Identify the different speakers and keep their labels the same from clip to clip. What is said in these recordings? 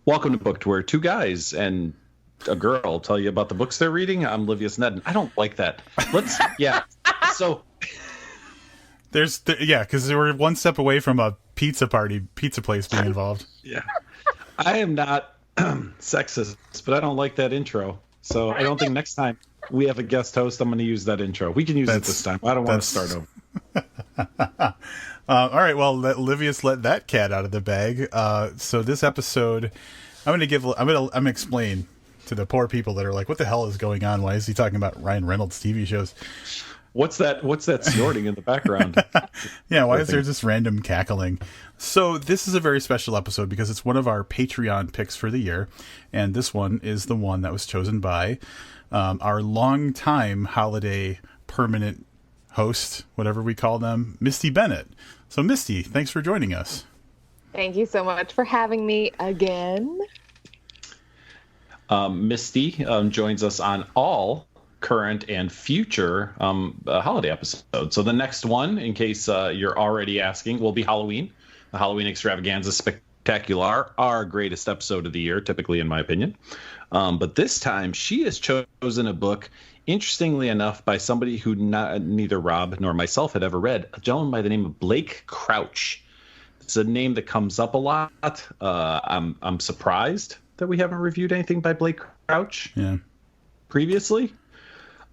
Speaker 1: Welcome to Booked, where two guys and a girl tell you about the books they're reading. I'm Livius Ned. I don't like that. So
Speaker 2: because we're one step away from a pizza place being involved.
Speaker 1: Yeah, I am not sexist, but I don't like that intro. So I don't think next time we have a guest host, I'm going to use that intro. We can use it this time. I don't want to start over.
Speaker 2: All right, well, Livius let that cat out of the bag. So this episode, I'm gonna explain to the poor people that are like, "What the hell is going on? Why is he talking about Ryan Reynolds TV shows?"
Speaker 1: What's that snorting in the background?
Speaker 2: Yeah, why is there just random cackling? So this is a very special episode because it's one of our Patreon picks for the year, and this one is the one that was chosen by our longtime holiday permanent host, whatever we call them, Misty Bennett. So Misty, thanks for joining us.
Speaker 3: Thank you so much for having me again.
Speaker 1: Misty joins us on all current and future holiday episodes. So the next one, in case you're already asking, will be Halloween. The Halloween Extravaganza Spectacular, our greatest episode of the year, typically in my opinion. But this time she has chosen a book, interestingly enough, by somebody who neither Rob nor myself had ever read, a gentleman by the name of Blake Crouch. It's a name that comes up a lot. I'm surprised that we haven't reviewed anything by Blake Crouch previously.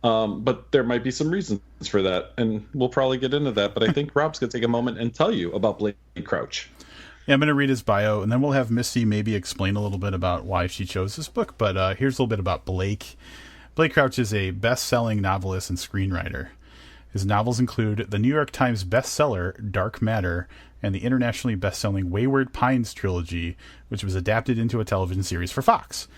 Speaker 1: But there might be some reasons for that, and we'll probably get into that. But I think Rob's going to take a moment and tell you about Blake Crouch.
Speaker 2: Yeah, I'm going to read his bio, and then we'll have Misty maybe explain a little bit about why she chose this book. But here's a little bit about Blake. Blake Crouch is a best-selling novelist and screenwriter. His novels include the New York Times bestseller Dark Matter and the internationally best-selling Wayward Pines trilogy, which was adapted into a television series for Fox.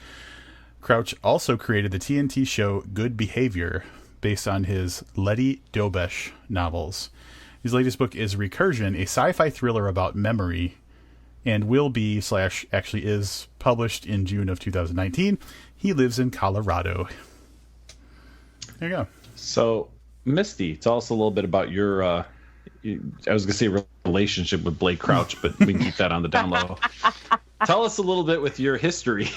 Speaker 2: Crouch also created the TNT show Good Behavior, based on his Letty Dobesh novels. His latest book is Recursion, a sci-fi thriller about memory, and will be / actually is published in June of 2019. He lives in Colorado. There you go.
Speaker 1: So, Misty, tell us a little bit about your, I was going to say relationship with Blake Crouch, but we can keep that on the down low. Tell us a little bit with your history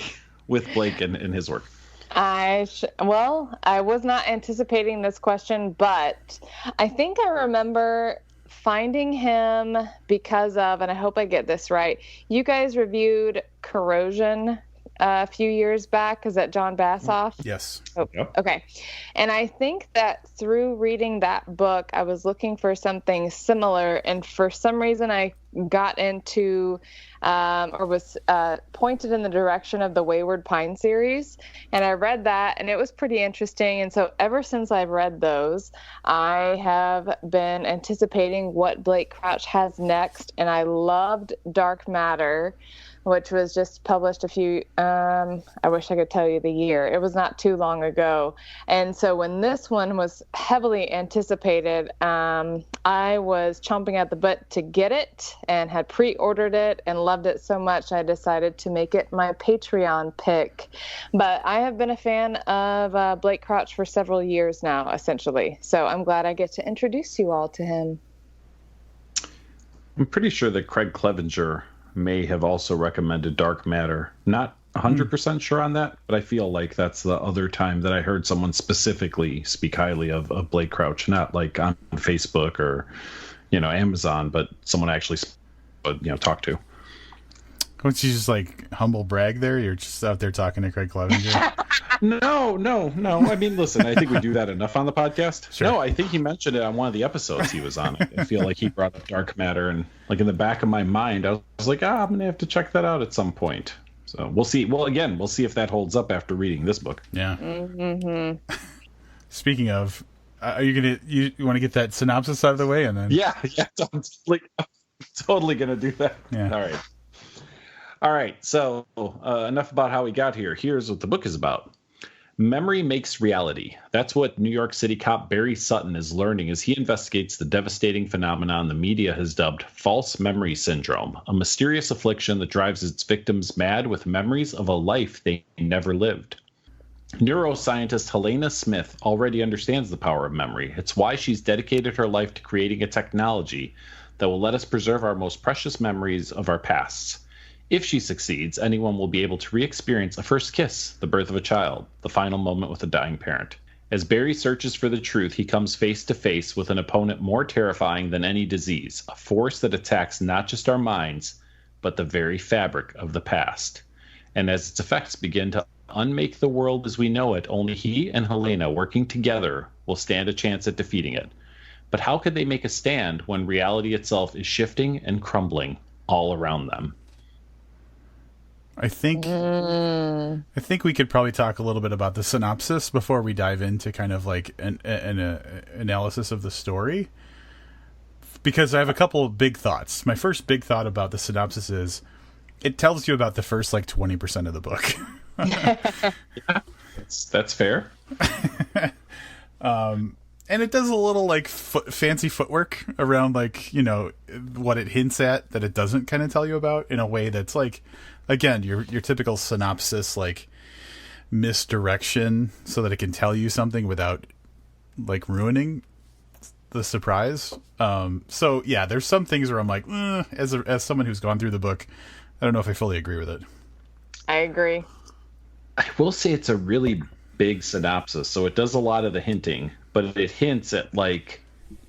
Speaker 1: with Blake and his work.
Speaker 3: I was not anticipating this question, but I think I remember finding him because of, and I hope I get this right, you guys reviewed Corrosion a few years back. Is that John Bassoff?
Speaker 2: Yes.
Speaker 3: Oh, yep. Okay. And I think that through reading that book, I was looking for something similar. And for some reason, I got into or was pointed in the direction of the Wayward Pine series. And I read that, and it was pretty interesting. And so ever since I've read those, I have been anticipating what Blake Crouch has next. And I loved Dark Matter, which was just published I wish I could tell you the year. It was not too long ago. And so when this one was heavily anticipated, I was chomping at the bit to get it and had pre-ordered it and loved it so much I decided to make it my Patreon pick. But I have been a fan of Blake Crouch for several years now, essentially. So I'm glad I get to introduce you all to him.
Speaker 1: I'm pretty sure that Craig Clevenger may have also recommended Dark Matter. Not 100% sure on that, but I feel like that's the other time that I heard someone specifically speak highly of Blake Crouch, not like on Facebook or, Amazon, but someone actually, talk to.
Speaker 2: Don't you just like humble brag there? You're just out there talking to Craig Clevenger.
Speaker 1: No. I mean, listen, I think we do that enough on the podcast.
Speaker 2: Sure.
Speaker 1: No, I think he mentioned it on one of the episodes he was on. I feel like he brought up Dark Matter, and like in the back of my mind, I was like, I'm going to have to check that out at some point. So we'll see. Well, again, we'll see if that holds up after reading this book.
Speaker 2: Yeah.
Speaker 3: Mm-hmm.
Speaker 2: Speaking of, are you want to get that synopsis out of the way and then?
Speaker 1: Yeah. I'm totally going to do that.
Speaker 2: Yeah.
Speaker 1: All right. So enough about how we got here. Here's what the book is about. Memory makes reality. That's what New York City cop Barry Sutton is learning as he investigates the devastating phenomenon the media has dubbed false memory syndrome, a mysterious affliction that drives its victims mad with memories of a life they never lived. Neuroscientist Hellena Smith already understands the power of memory. It's why she's dedicated her life to creating a technology that will let us preserve our most precious memories of our pasts. If she succeeds, anyone will be able to re-experience a first kiss, the birth of a child, the final moment with a dying parent. As Barry searches for the truth, he comes face to face with an opponent more terrifying than any disease, a force that attacks not just our minds, but the very fabric of the past. And as its effects begin to unmake the world as we know it, only he and Hellena, working together, will stand a chance at defeating it. But how could they make a stand when reality itself is shifting and crumbling all around them?
Speaker 2: I think we could probably talk a little bit about the synopsis before we dive into kind of like an analysis of the story, because I have a couple of big thoughts. My first big thought about the synopsis is it tells you about the first like 20% of the book.
Speaker 1: Yeah, that's fair.
Speaker 2: And it does a little like fancy footwork around like, you know, what it hints at that it doesn't kind of tell you about in a way that's like, again, your typical synopsis, like misdirection so that it can tell you something without like ruining the surprise. So yeah, there's some things where I'm like, as someone who's gone through the book, I don't know if I fully agree with it.
Speaker 3: I agree.
Speaker 1: I will say it's a really big synopsis, so it does a lot of the hinting, but it hints at like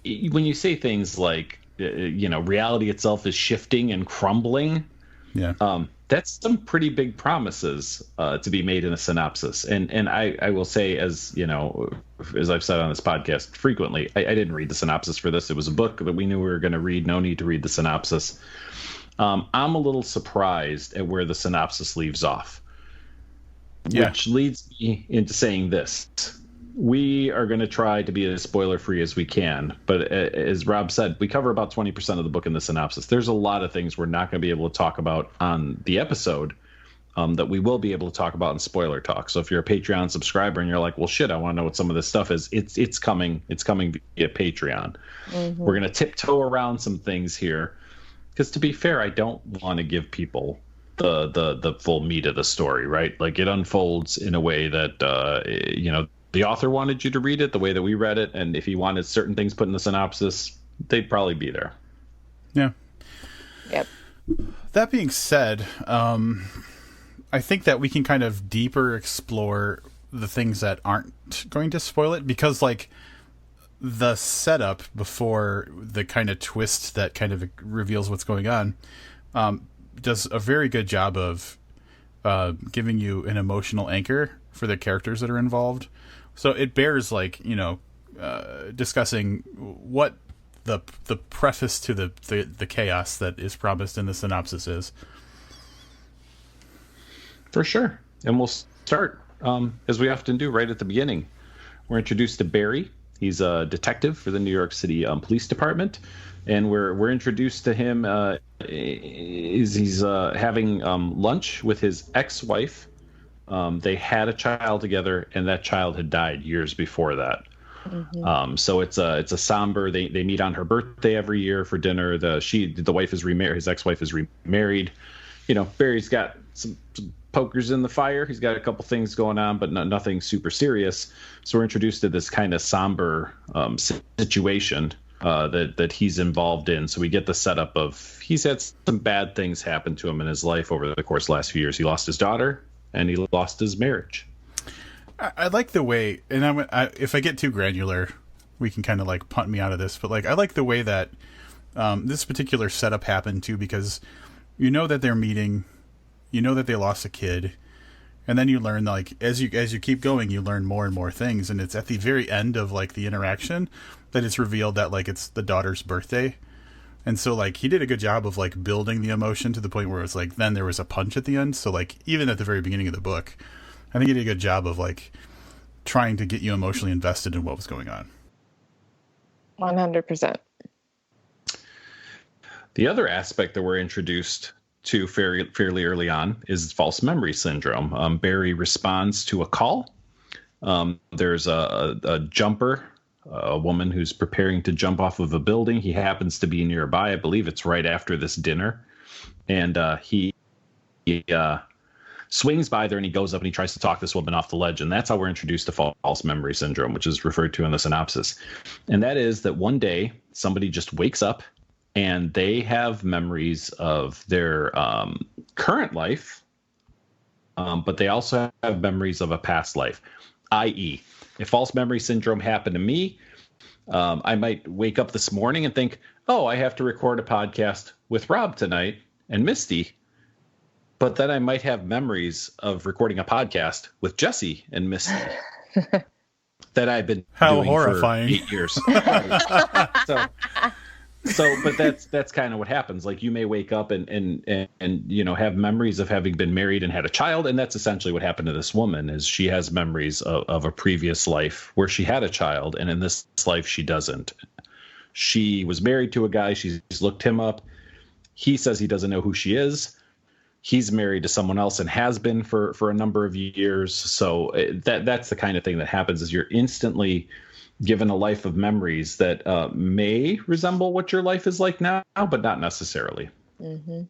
Speaker 1: when you say things like you know, reality itself is shifting and crumbling.
Speaker 2: Yeah.
Speaker 1: That's some pretty big promises to be made in a synopsis. And I will say, as you know, as I've said on this podcast frequently, I didn't read the synopsis for this. It was a book that we knew we were going to read. No need to read the synopsis. I'm a little surprised at where the synopsis leaves off, which leads me into saying this. We are going to try to be as spoiler free as we can, but as Rob said, we cover about 20% of the book in the synopsis. There's a lot of things we're not going to be able to talk about on the episode that we will be able to talk about in spoiler talk. So if you're a Patreon subscriber and you're like, well, shit, I want to know what some of this stuff is, it's coming via Patreon. Mm-hmm. We're going to tiptoe around some things here because, to be fair, I don't want to give people the full meat of the story, right? Like, it unfolds in a way that you know, the author wanted you to read it the way that we read it, and if he wanted certain things put in the synopsis, they'd probably be there.
Speaker 2: Yeah.
Speaker 3: Yep.
Speaker 2: That being said, I think that we can kind of deeper explore the things that aren't going to spoil it, because like the setup before the kind of twist that kind of reveals what's going on does a very good job of giving you an emotional anchor for the characters that are involved. So it bears like, you know, discussing what the preface to the chaos that is promised in the synopsis is.
Speaker 1: For sure. And we'll start, as we often do, right at the beginning. We're introduced to Barry. He's a detective for the New York City Police Department. And we're introduced to him he's having lunch with his ex-wife. They had a child together, and that child had died years before that. Mm-hmm. So it's a somber. They meet on her birthday every year for dinner. The wife is remarried. His ex-wife is remarried. You know, Barry's got some pokers in the fire. He's got a couple things going on, but nothing super serious. So we're introduced to this kind of somber situation that he's involved in. So we get the setup of he's had some bad things happen to him in his life over the course of the last few years. He lost his daughter, and he lost his marriage.
Speaker 2: I like the way, and if I get too granular, we can kind of like punt me out of this, but like I like the way that this particular setup happened too, because you know that they're meeting, you know that they lost a kid, and then you learn, like, as you keep going, you learn more and more things, and it's at the very end of like the interaction that it's revealed that like it's the daughter's birthday. And so, like, he did a good job of, like, building the emotion to the point where it's, like, then there was a punch at the end. So, like, even at the very beginning of the book, I think he did a good job of, like, trying to get you emotionally invested in what was going on.
Speaker 3: 100%.
Speaker 1: The other aspect that we're introduced to fairly early on is false memory syndrome. Barry responds to a call. There's a jumper, a woman who's preparing to jump off of a building. He happens to be nearby. I believe it's right after this dinner. And he swings by there, and he goes up and he tries to talk this woman off the ledge. And that's how we're introduced to false memory syndrome, which is referred to in the synopsis. And that is that one day somebody just wakes up and they have memories of their current life, but they also have memories of a past life. I.e., if false memory syndrome happened to me, I might wake up this morning and think, oh, I have to record a podcast with Rob tonight and Misty. But then I might have memories of recording a podcast with Jesse and Misty that I've been doing
Speaker 2: horrifying.
Speaker 1: for 8 years. But that's kind of what happens. Like, you may wake up and have memories of having been married and had a child, and that's essentially what happened to this woman. Is she has memories of a previous life where she had a child, and in this life she doesn't. She was married to a guy. She's looked him up. He says he doesn't know who she is. He's married to someone else and has been for a number of years. So that's the kind of thing that happens, is you're instantly given a life of memories that may resemble what your life is like now, but not necessarily.
Speaker 3: Mm-hmm.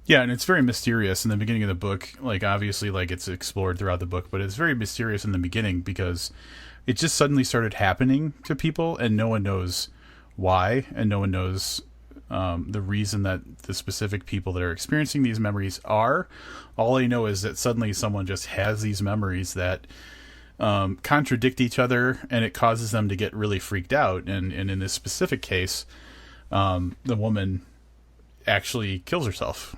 Speaker 2: Yeah, and it's very mysterious in the beginning of the book. Like, obviously, like, it's explored throughout the book, but it's very mysterious in the beginning because it just suddenly started happening to people, and no one knows why, and no one knows the reason that the specific people that are experiencing these memories are. All I know is that suddenly someone just has these memories that contradict each other, and it causes them to get really freaked out. And in this specific case, the woman actually kills herself.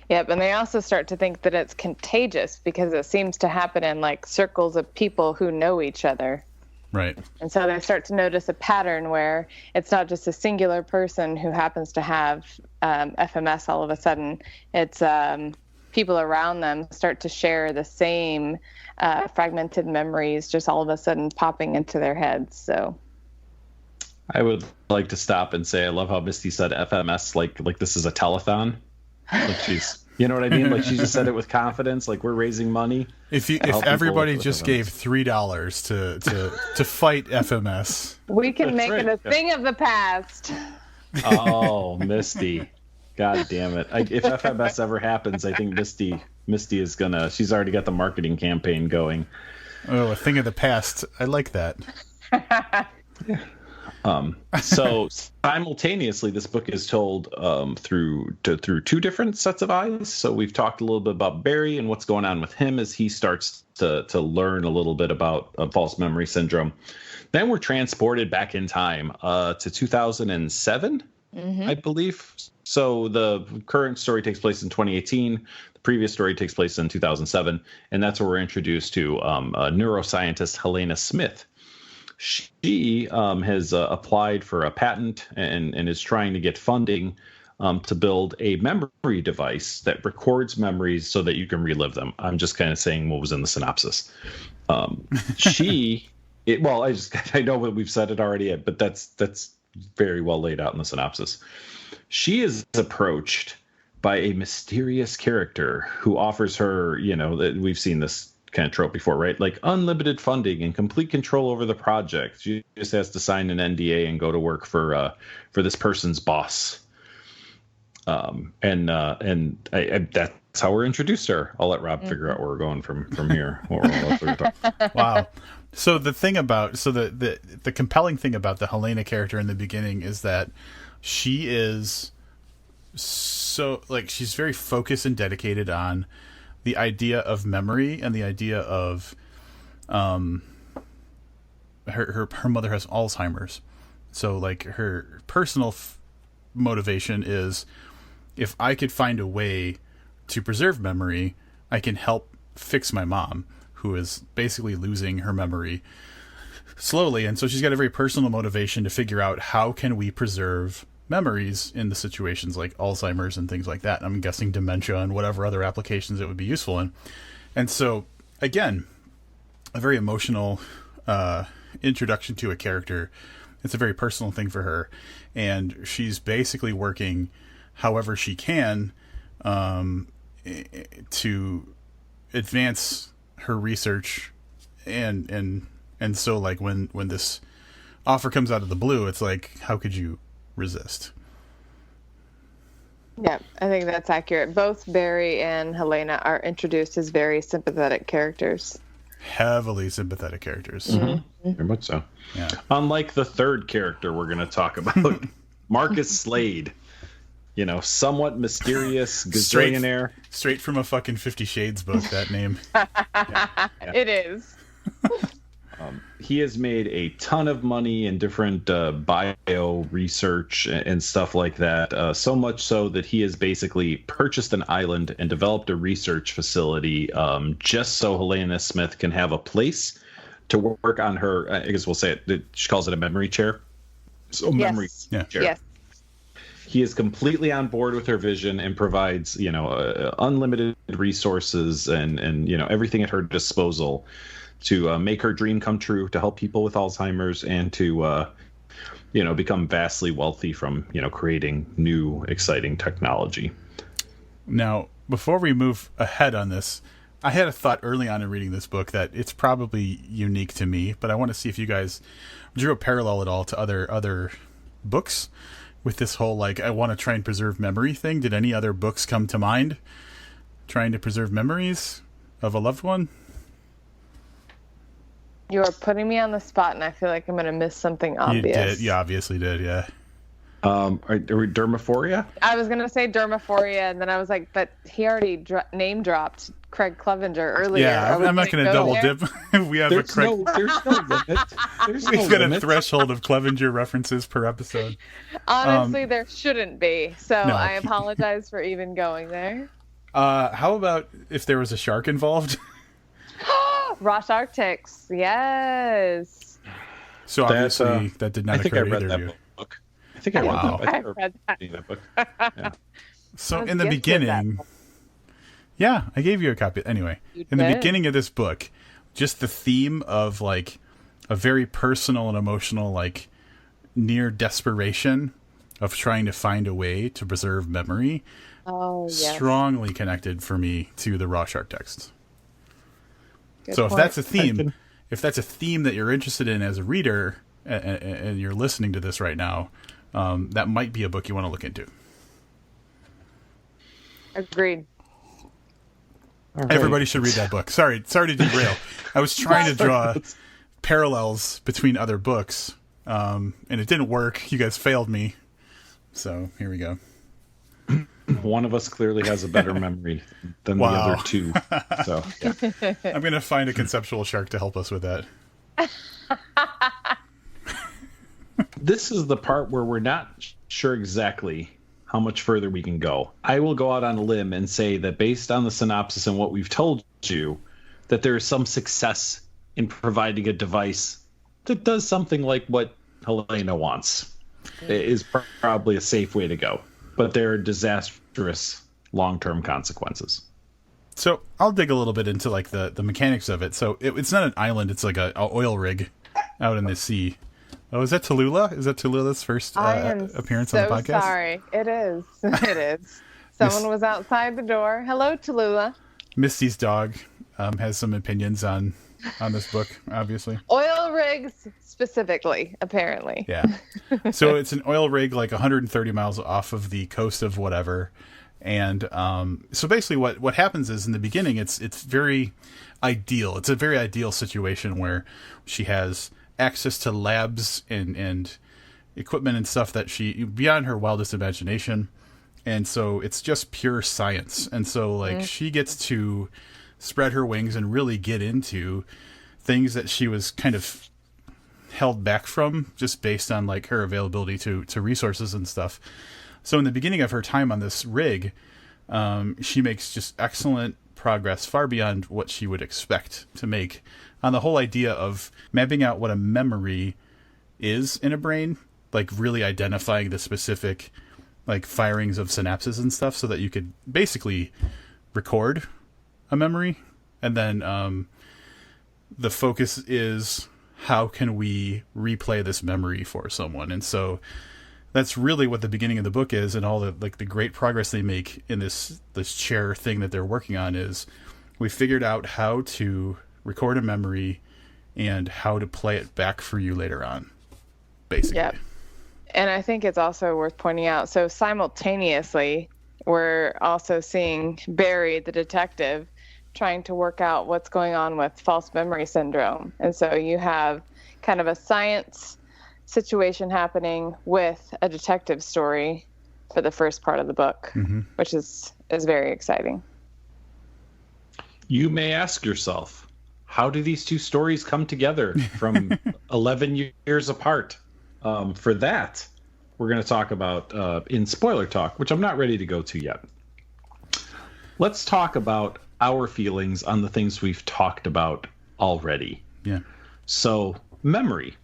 Speaker 3: Yep, and they also start to think that it's contagious because it seems to happen in like circles of people who know each other.
Speaker 2: Right.
Speaker 3: And so they start to notice a pattern where it's not just a singular person who happens to have FMS all of a sudden. It's people around them start to share the same fragmented memories, just all of a sudden popping into their heads. So
Speaker 1: I would like to stop and say I love how Misty said FMS like this is a telethon. Like, she's, you know what I mean? Like, she just said it with confidence. Like, we're raising money.
Speaker 2: If everybody just gave $3 to fight FMS,
Speaker 3: we can make it a thing of the past.
Speaker 1: Oh, Misty. God damn it. If FMS ever happens, I think Misty is gonna, she's already got the marketing campaign going.
Speaker 2: Oh, a thing of the past. I like that.
Speaker 1: So simultaneously, this book is told through two different sets of eyes. So we've talked a little bit about Barry and what's going on with him as he starts to learn a little bit about false memory syndrome. Then we're transported back in time to 2007, I believe. So the current story takes place in 2018. The previous story takes place in 2007, and that's where we're introduced to neuroscientist Hellena Smith. She has applied for a patent and is trying to get funding to build a memory device that records memories so that you can relive them. I'm just kind of saying what was in the synopsis. I know that we've said it already, but that's very well laid out in the synopsis. She is approached by a mysterious character who offers her, that we've seen this kind of trope before, right? Like unlimited funding and complete control over the project. She just has to sign an NDA and go to work for this person's boss. That's how we're introduced to her. I'll let Rob figure out where we're going from here.
Speaker 2: Wow. So the thing about the compelling thing about the Hellena character in the beginning is that she is so, like, she's very focused and dedicated on the idea of memory and the idea of her mother has Alzheimer's. So, like, her personal motivation is, if I could find a way to preserve memory, I can help fix my mom, who is basically losing her memory slowly. And so she's got a very personal motivation to figure out how can we preserve memories in the situations like Alzheimer's and things like that. I'm guessing dementia and whatever other applications it would be useful in. And so, again, a very emotional introduction to a character. It's a very personal thing for her. And she's basically working however she can to advance her research. And so, like, when this offer comes out of the blue, it's like, how could you resist?
Speaker 3: Yeah, I think that's accurate. Both Barry and Hellena are introduced as very sympathetic characters.
Speaker 2: Heavily sympathetic characters.
Speaker 1: Mm-hmm. Very much so. Yeah. Unlike the third character we're going to talk about, Marcus Slade. somewhat mysterious gazillionaire.
Speaker 2: Straight from a fucking 50 Shades book, that name.
Speaker 1: Yeah.
Speaker 3: It is.
Speaker 1: He has made a ton of money in different bio research and stuff like that. So much so that he has basically purchased an island and developed a research facility just so Hellena Smith can have a place to work on her. I guess we'll say it. She calls it a memory chair. So
Speaker 3: Yes.
Speaker 1: memory chair.
Speaker 3: Yes.
Speaker 1: He is completely on board with her vision and provides, unlimited resources and everything at her disposal to make her dream come true, to help people with Alzheimer's, and to, become vastly wealthy from, creating new, exciting technology.
Speaker 2: Now, before we move ahead on this, I had a thought early on in reading this book that it's probably unique to me, but I want to see if you guys drew a parallel at all to other books with this whole, I want to try and preserve memory thing. Did any other books come to mind trying to preserve memories of a loved one?
Speaker 3: You are putting me on the spot, and I feel like I'm going to miss something obvious.
Speaker 2: You did. You obviously did, yeah.
Speaker 1: Are we Dermaphoria?
Speaker 3: I was going to say Dermaphoria, and then I was like, but he already name dropped Craig Clevenger earlier.
Speaker 2: Yeah, I'm not going to double dip. We have
Speaker 1: There's no limit.
Speaker 2: We've got a threshold of Clevenger references per episode.
Speaker 3: Honestly, there shouldn't be. So
Speaker 2: No.
Speaker 3: I apologize for even going there.
Speaker 2: How about if there was a shark involved?
Speaker 3: Ross Arctics, yes.
Speaker 2: So obviously that did not
Speaker 1: I think
Speaker 2: occur
Speaker 1: I read
Speaker 2: to either of
Speaker 1: that
Speaker 2: you.
Speaker 1: book. I think I read
Speaker 2: Wow.
Speaker 1: that.
Speaker 3: I read that.
Speaker 1: That book. Yeah.
Speaker 2: So
Speaker 3: I was
Speaker 2: in the
Speaker 3: gifted that
Speaker 2: beginning,
Speaker 3: book.
Speaker 2: yeah, I gave you a copy. Anyway,
Speaker 3: You
Speaker 2: in the
Speaker 3: did.
Speaker 2: beginning of this book, just the theme of a very personal and emotional, near desperation of trying to find a way to preserve memory,
Speaker 3: Oh, yes.
Speaker 2: strongly connected for me to the Raw Shark text.
Speaker 3: Good
Speaker 2: So if
Speaker 3: point.
Speaker 2: that's a theme, that you're interested in as a reader, and you're listening to this right now, that might be a book you want to look into.
Speaker 3: Agreed.
Speaker 1: All right.
Speaker 2: Everybody should read that book. Sorry to derail. I was trying to draw parallels between other books, and it didn't work. You guys failed me. So here we go.
Speaker 1: One of us clearly has a better memory than
Speaker 2: Wow.
Speaker 1: the other two. So, yeah.
Speaker 2: I'm going to find a conceptual shark to help us with that.
Speaker 1: This is the part where we're not sure exactly how much further we can go. I will go out on a limb and say that based on the synopsis and what we've told you, that there is some success in providing a device that does something like what Hellena wants. It is probably a safe way to go. But there are disastrous long-term consequences.
Speaker 2: So I'll dig a little bit into the mechanics of it. So it's not an island; it's like a oil rig out in the sea. Oh, is that Tallulah? Is that Tallulah's first appearance on the podcast?
Speaker 3: Sorry, it is. It is. Someone was outside the door. Hello, Tallulah.
Speaker 2: Misty's dog has some opinions on this book, obviously.
Speaker 3: Oil rigs specifically, apparently.
Speaker 2: Yeah. So it's an oil rig 130 miles off of the coast of whatever. And so basically what happens is in the beginning, it's very ideal. It's a very ideal situation where she has access to labs and equipment and stuff that she, beyond her wildest imagination. And so it's just pure science. And so she gets to spread her wings and really get into things that she was kind of held back from just based on her availability to resources and stuff. So in the beginning of her time on this rig, she makes just excellent progress, far beyond what she would expect to make, on the whole idea of mapping out what a memory is in a brain, really identifying the specific firings of synapses and stuff so that you could basically record a memory. And then the focus is how can we replay this memory for someone. And so that's really what the beginning of the book is, and all the the great progress they make in this chair thing that they're working on is we figured out how to record a memory and how to play it back for you later on, basically.
Speaker 3: Yep. And I think it's also worth pointing out, so simultaneously, we're also seeing Barry, the detective, trying to work out what's going on with false memory syndrome. And so you have kind of a science situation happening with a detective story. for the first part of the book, which is very exciting.
Speaker 1: You may ask yourself, how do these two stories come together from 11 years apart? For that, we're going to talk about in spoiler talk, which I'm not ready to go to yet. Let's talk about our feelings on the things we've talked about already.
Speaker 2: Yeah. So,
Speaker 1: memory.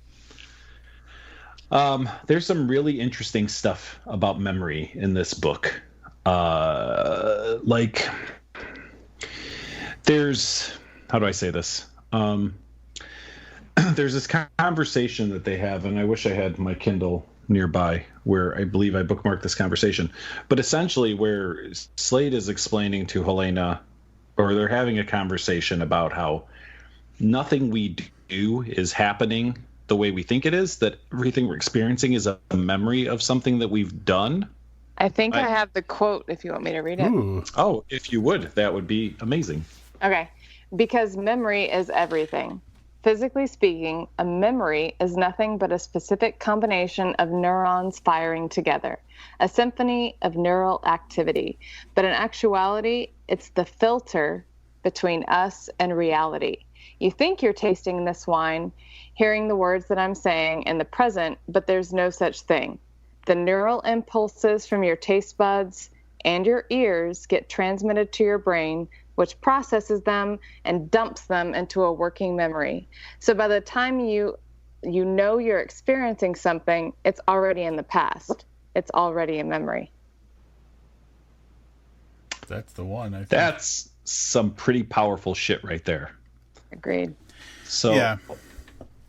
Speaker 1: There's some really interesting stuff about memory in this book. Like, there's, how do I say this? There's this conversation that they have, and I wish I had my Kindle nearby where I believe I bookmarked this conversation. But essentially where Slade is explaining to Hellena, or they're having a conversation about how nothing we do is happening the way we think it is, that everything we're experiencing is a memory of something that we've done.
Speaker 3: I think I have the quote if you want me to read it.
Speaker 2: Ooh.
Speaker 1: Oh, if you would, that would be amazing.
Speaker 3: Okay. Because memory is everything. Physically speaking, a memory is nothing but a specific combination of neurons firing together, a symphony of neural activity. But in actuality, it's the filter between us and reality. You think you're tasting this wine, hearing the words that I'm saying in the present, but there's no such thing. The neural impulses from your taste buds and your ears get transmitted to your brain, which processes them and dumps them into a working memory. So by the time you know you're experiencing something, it's already in the past. It's already a memory.
Speaker 2: That's the one, I think.
Speaker 1: That's some pretty powerful shit right there.
Speaker 3: Agreed.
Speaker 1: So yeah.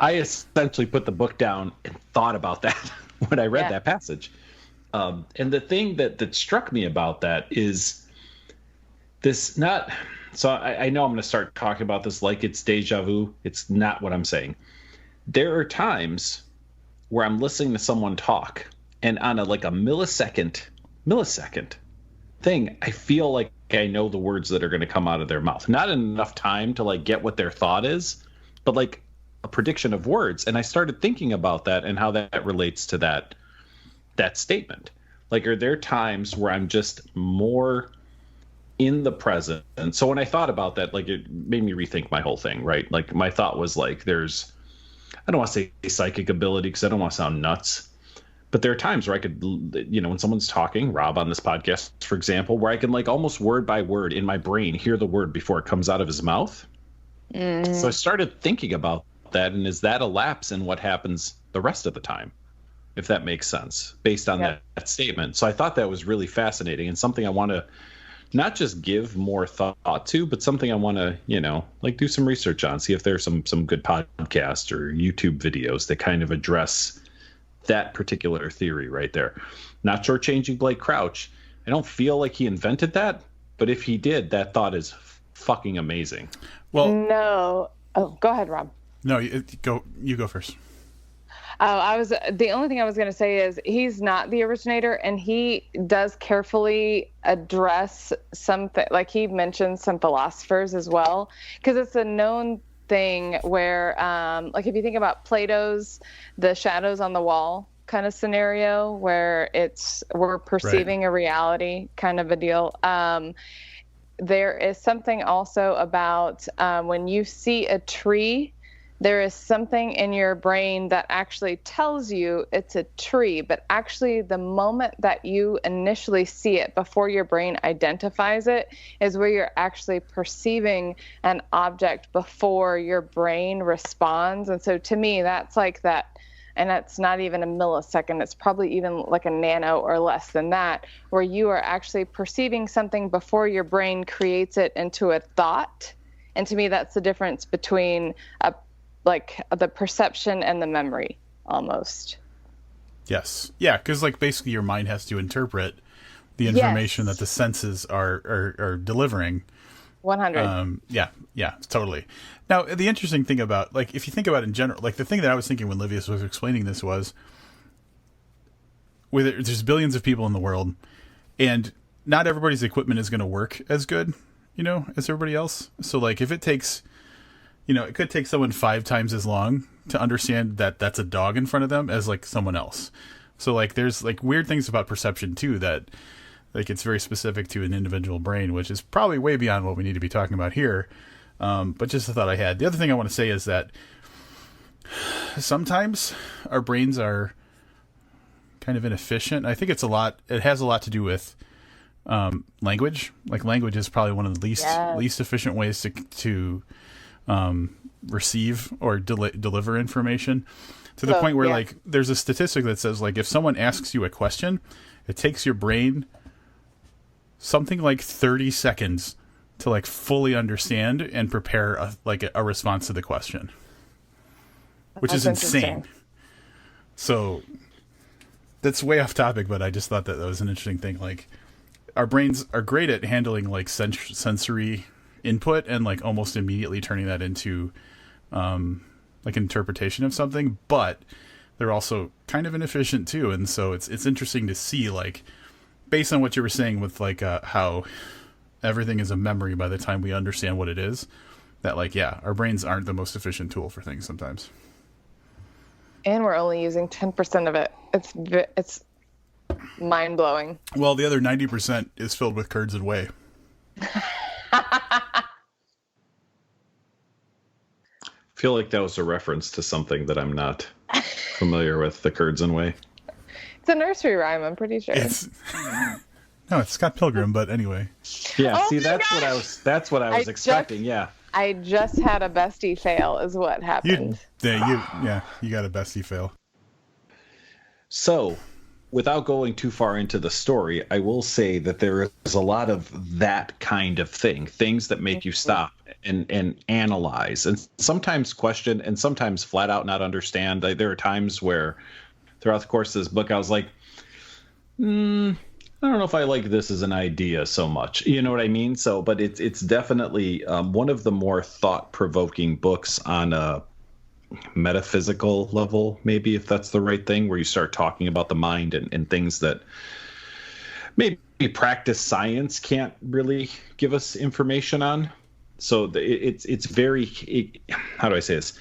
Speaker 1: I essentially put the book down and thought about that when I read that passage. And the thing that struck me about that is this not... So I know I'm going to start talking about this like it's deja vu. It's not what I'm saying. There are times where I'm listening to someone talk, and on a millisecond thing, I feel like I know the words that are going to come out of their mouth. Not enough time to get what their thought is, but like a prediction of words. And I started thinking about that and how that relates to that statement. Like, are there times where I'm just more in the present? And so when I thought about that, it made me rethink my whole thing, right? Like, my thought was there's, I don't want to say psychic ability because I don't want to sound nuts, but there are times where I could, when someone's talking, Rob on this podcast, for example, where I can almost word by word in my brain hear the word before it comes out of his mouth. So I started thinking about that, and is that a lapse in what happens the rest of the time, if that makes sense, based on that statement. So I thought that was really fascinating and something I want to not just give more thought to, but something I want to, do some research on, see if there's some good podcasts or YouTube videos that kind of address that particular theory right there. Not shortchanging Blake Crouch. I don't feel like he invented that, but if he did, that thought is fucking amazing.
Speaker 2: Well,
Speaker 3: no. Oh, go ahead, Rob.
Speaker 2: No, you go first.
Speaker 3: The only thing I was going to say is he's not the originator, and he does carefully address something, like he mentions some philosophers as well, because it's a known thing where, if you think about Plato's The Shadows on the Wall kind of scenario, where we're perceiving a reality kind of a deal. There is something also about when you see a tree, there is something in your brain that actually tells you it's a tree, but actually the moment that you initially see it before your brain identifies it is where you're actually perceiving an object before your brain responds. And so to me, that's like that. And that's not even a millisecond. It's probably even like a nano or less than that, where you are actually perceiving something before your brain creates it into a thought. And to me, that's the difference between the perception and the memory, almost.
Speaker 2: Yes. Yeah, because basically your mind has to interpret the information that the senses are delivering.
Speaker 3: 100.
Speaker 2: Yeah, totally. Now, the interesting thing about, if you think about it in general, the thing that I was thinking when Livius was explaining this was, there's billions of people in the world, and not everybody's equipment is going to work as good, as everybody else. So, if it takes... it could take someone 5 times as long to understand that that's a dog in front of them as someone else. So like there's like weird things about perception too that like it's very specific to an individual brain, which is probably way beyond what we need to be talking about here. But just a thought I had. The other thing I want to say is that sometimes our brains are kind of inefficient. I think it has a lot to do with language. Like language is probably one of the least efficient ways to receive or deliver information, to the point where like there's a statistic that says like if someone asks you a question, it takes your brain something like 30 seconds to like fully understand and prepare a response to the question, which is insane. So that's way off topic, but I just thought that was an interesting thing. Like our brains are great at handling like sensory input and like almost immediately turning that into like interpretation of something, but they're also kind of inefficient too. And so it's interesting to see, like, based on what you were saying with like how everything is a memory by the time we understand what it is, that like, yeah, our brains aren't the most efficient tool for things sometimes.
Speaker 3: And we're only using 10% of it. It's mind blowing.
Speaker 2: Well, the other 90% is filled with curds and whey.
Speaker 1: I feel like that was a reference to something that I'm not familiar with, the curds and whey.
Speaker 3: It's a nursery rhyme, I'm pretty sure.
Speaker 2: No, it's Scott Pilgrim, but anyway.
Speaker 1: Yeah,
Speaker 3: oh
Speaker 1: see, that's what I was expecting. Yeah.
Speaker 3: I just had a bestie fail is what happened.
Speaker 2: You got a bestie fail.
Speaker 1: So, without going too far into the story, I will say that there is a lot of that kind of things that make you stop and analyze, and sometimes question, and sometimes flat out not understand. There are times where throughout the course of this book, I was like, I don't know if I like this as an idea so much. You know what I mean? So, but it's definitely one of the more thought-provoking books on a metaphysical level, maybe, if that's the right thing, where you start talking about the mind and things that maybe practice science can't really give us information on. So it's very, how do I say this?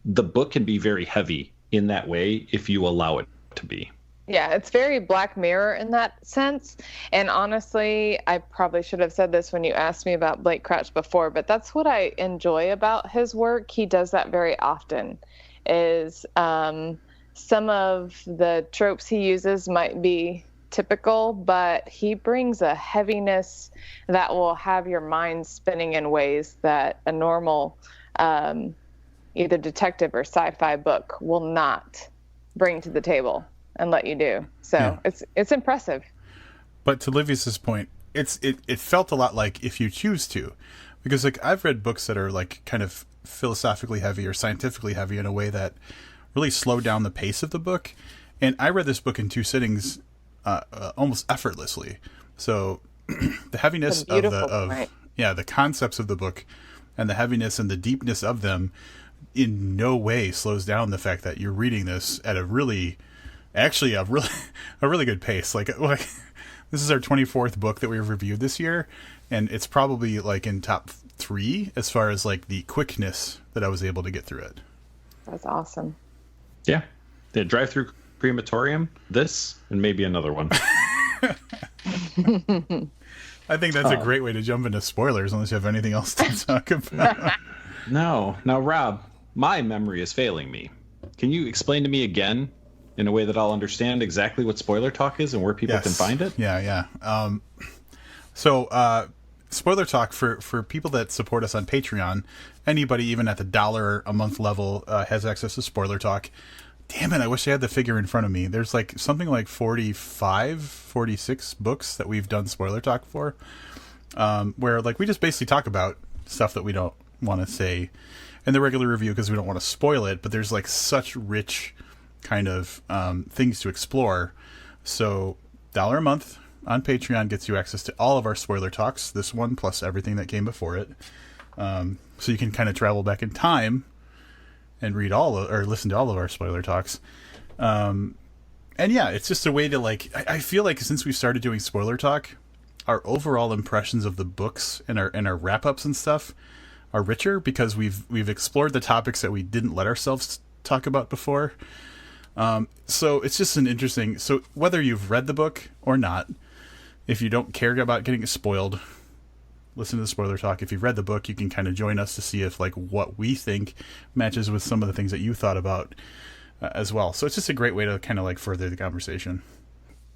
Speaker 1: The book can be very heavy in that way if you allow it to be.
Speaker 3: Yeah, it's very Black Mirror in that sense. And honestly, I probably should have said this when you asked me about Blake Crouch before, but that's what I enjoy about his work. He does that very often, is some of the tropes he uses might be typical, but he brings a heaviness that will have your mind spinning in ways that a normal either detective or sci-fi book will not bring to the table and let you do. So it's impressive.
Speaker 2: But to Livius's point, it felt a lot like If You Choose To, because like I've read books that are like kind of philosophically heavy or scientifically heavy in a way that really slowed down the pace of the book. And I read this book in 2 sittings almost effortlessly. So the heaviness of the concepts of the book and the heaviness and the deepness of them in no way slows down the fact that you're reading this at a really good pace. Like this is our 24th book that we've reviewed this year, and it's probably like in top 3 as far as like the quickness that I was able to get through it.
Speaker 3: That's awesome.
Speaker 1: Yeah. The drive-through crematorium, this, and maybe another one.
Speaker 2: I think that's a great way to jump into spoilers, unless you have anything else to talk about.
Speaker 1: No. Now, Rob, my memory is failing me. Can you explain to me again, in a way that I'll understand, exactly what spoiler talk is and where people can find it?
Speaker 2: Yeah. So spoiler talk, for people that support us on Patreon, anybody even at the $1 a month level has access to spoiler talk. Damn it, I wish I had the figure in front of me. There's like something like 46 books that we've done spoiler talk for, where like we just basically talk about stuff that we don't want to say in the regular review because we don't want to spoil it, but there's like such rich kind of things to explore. So $1 a month on Patreon gets you access to all of our spoiler talks, this one plus everything that came before it. So you can kind of travel back in time and read or listen to all of our spoiler talks. And yeah, it's just a way to like, I feel like since we started doing spoiler talk, our overall impressions of the books and our wrap ups and stuff are richer because we've explored the topics that we didn't let ourselves talk about before. So it's just an interesting. So whether you've read the book or not, if you don't care about getting spoiled, listen to the spoiler talk. If you've read the book, you can kind of join us to see if like what we think matches with some of the things that you thought about as well. So it's just a great way to kind of like further the conversation.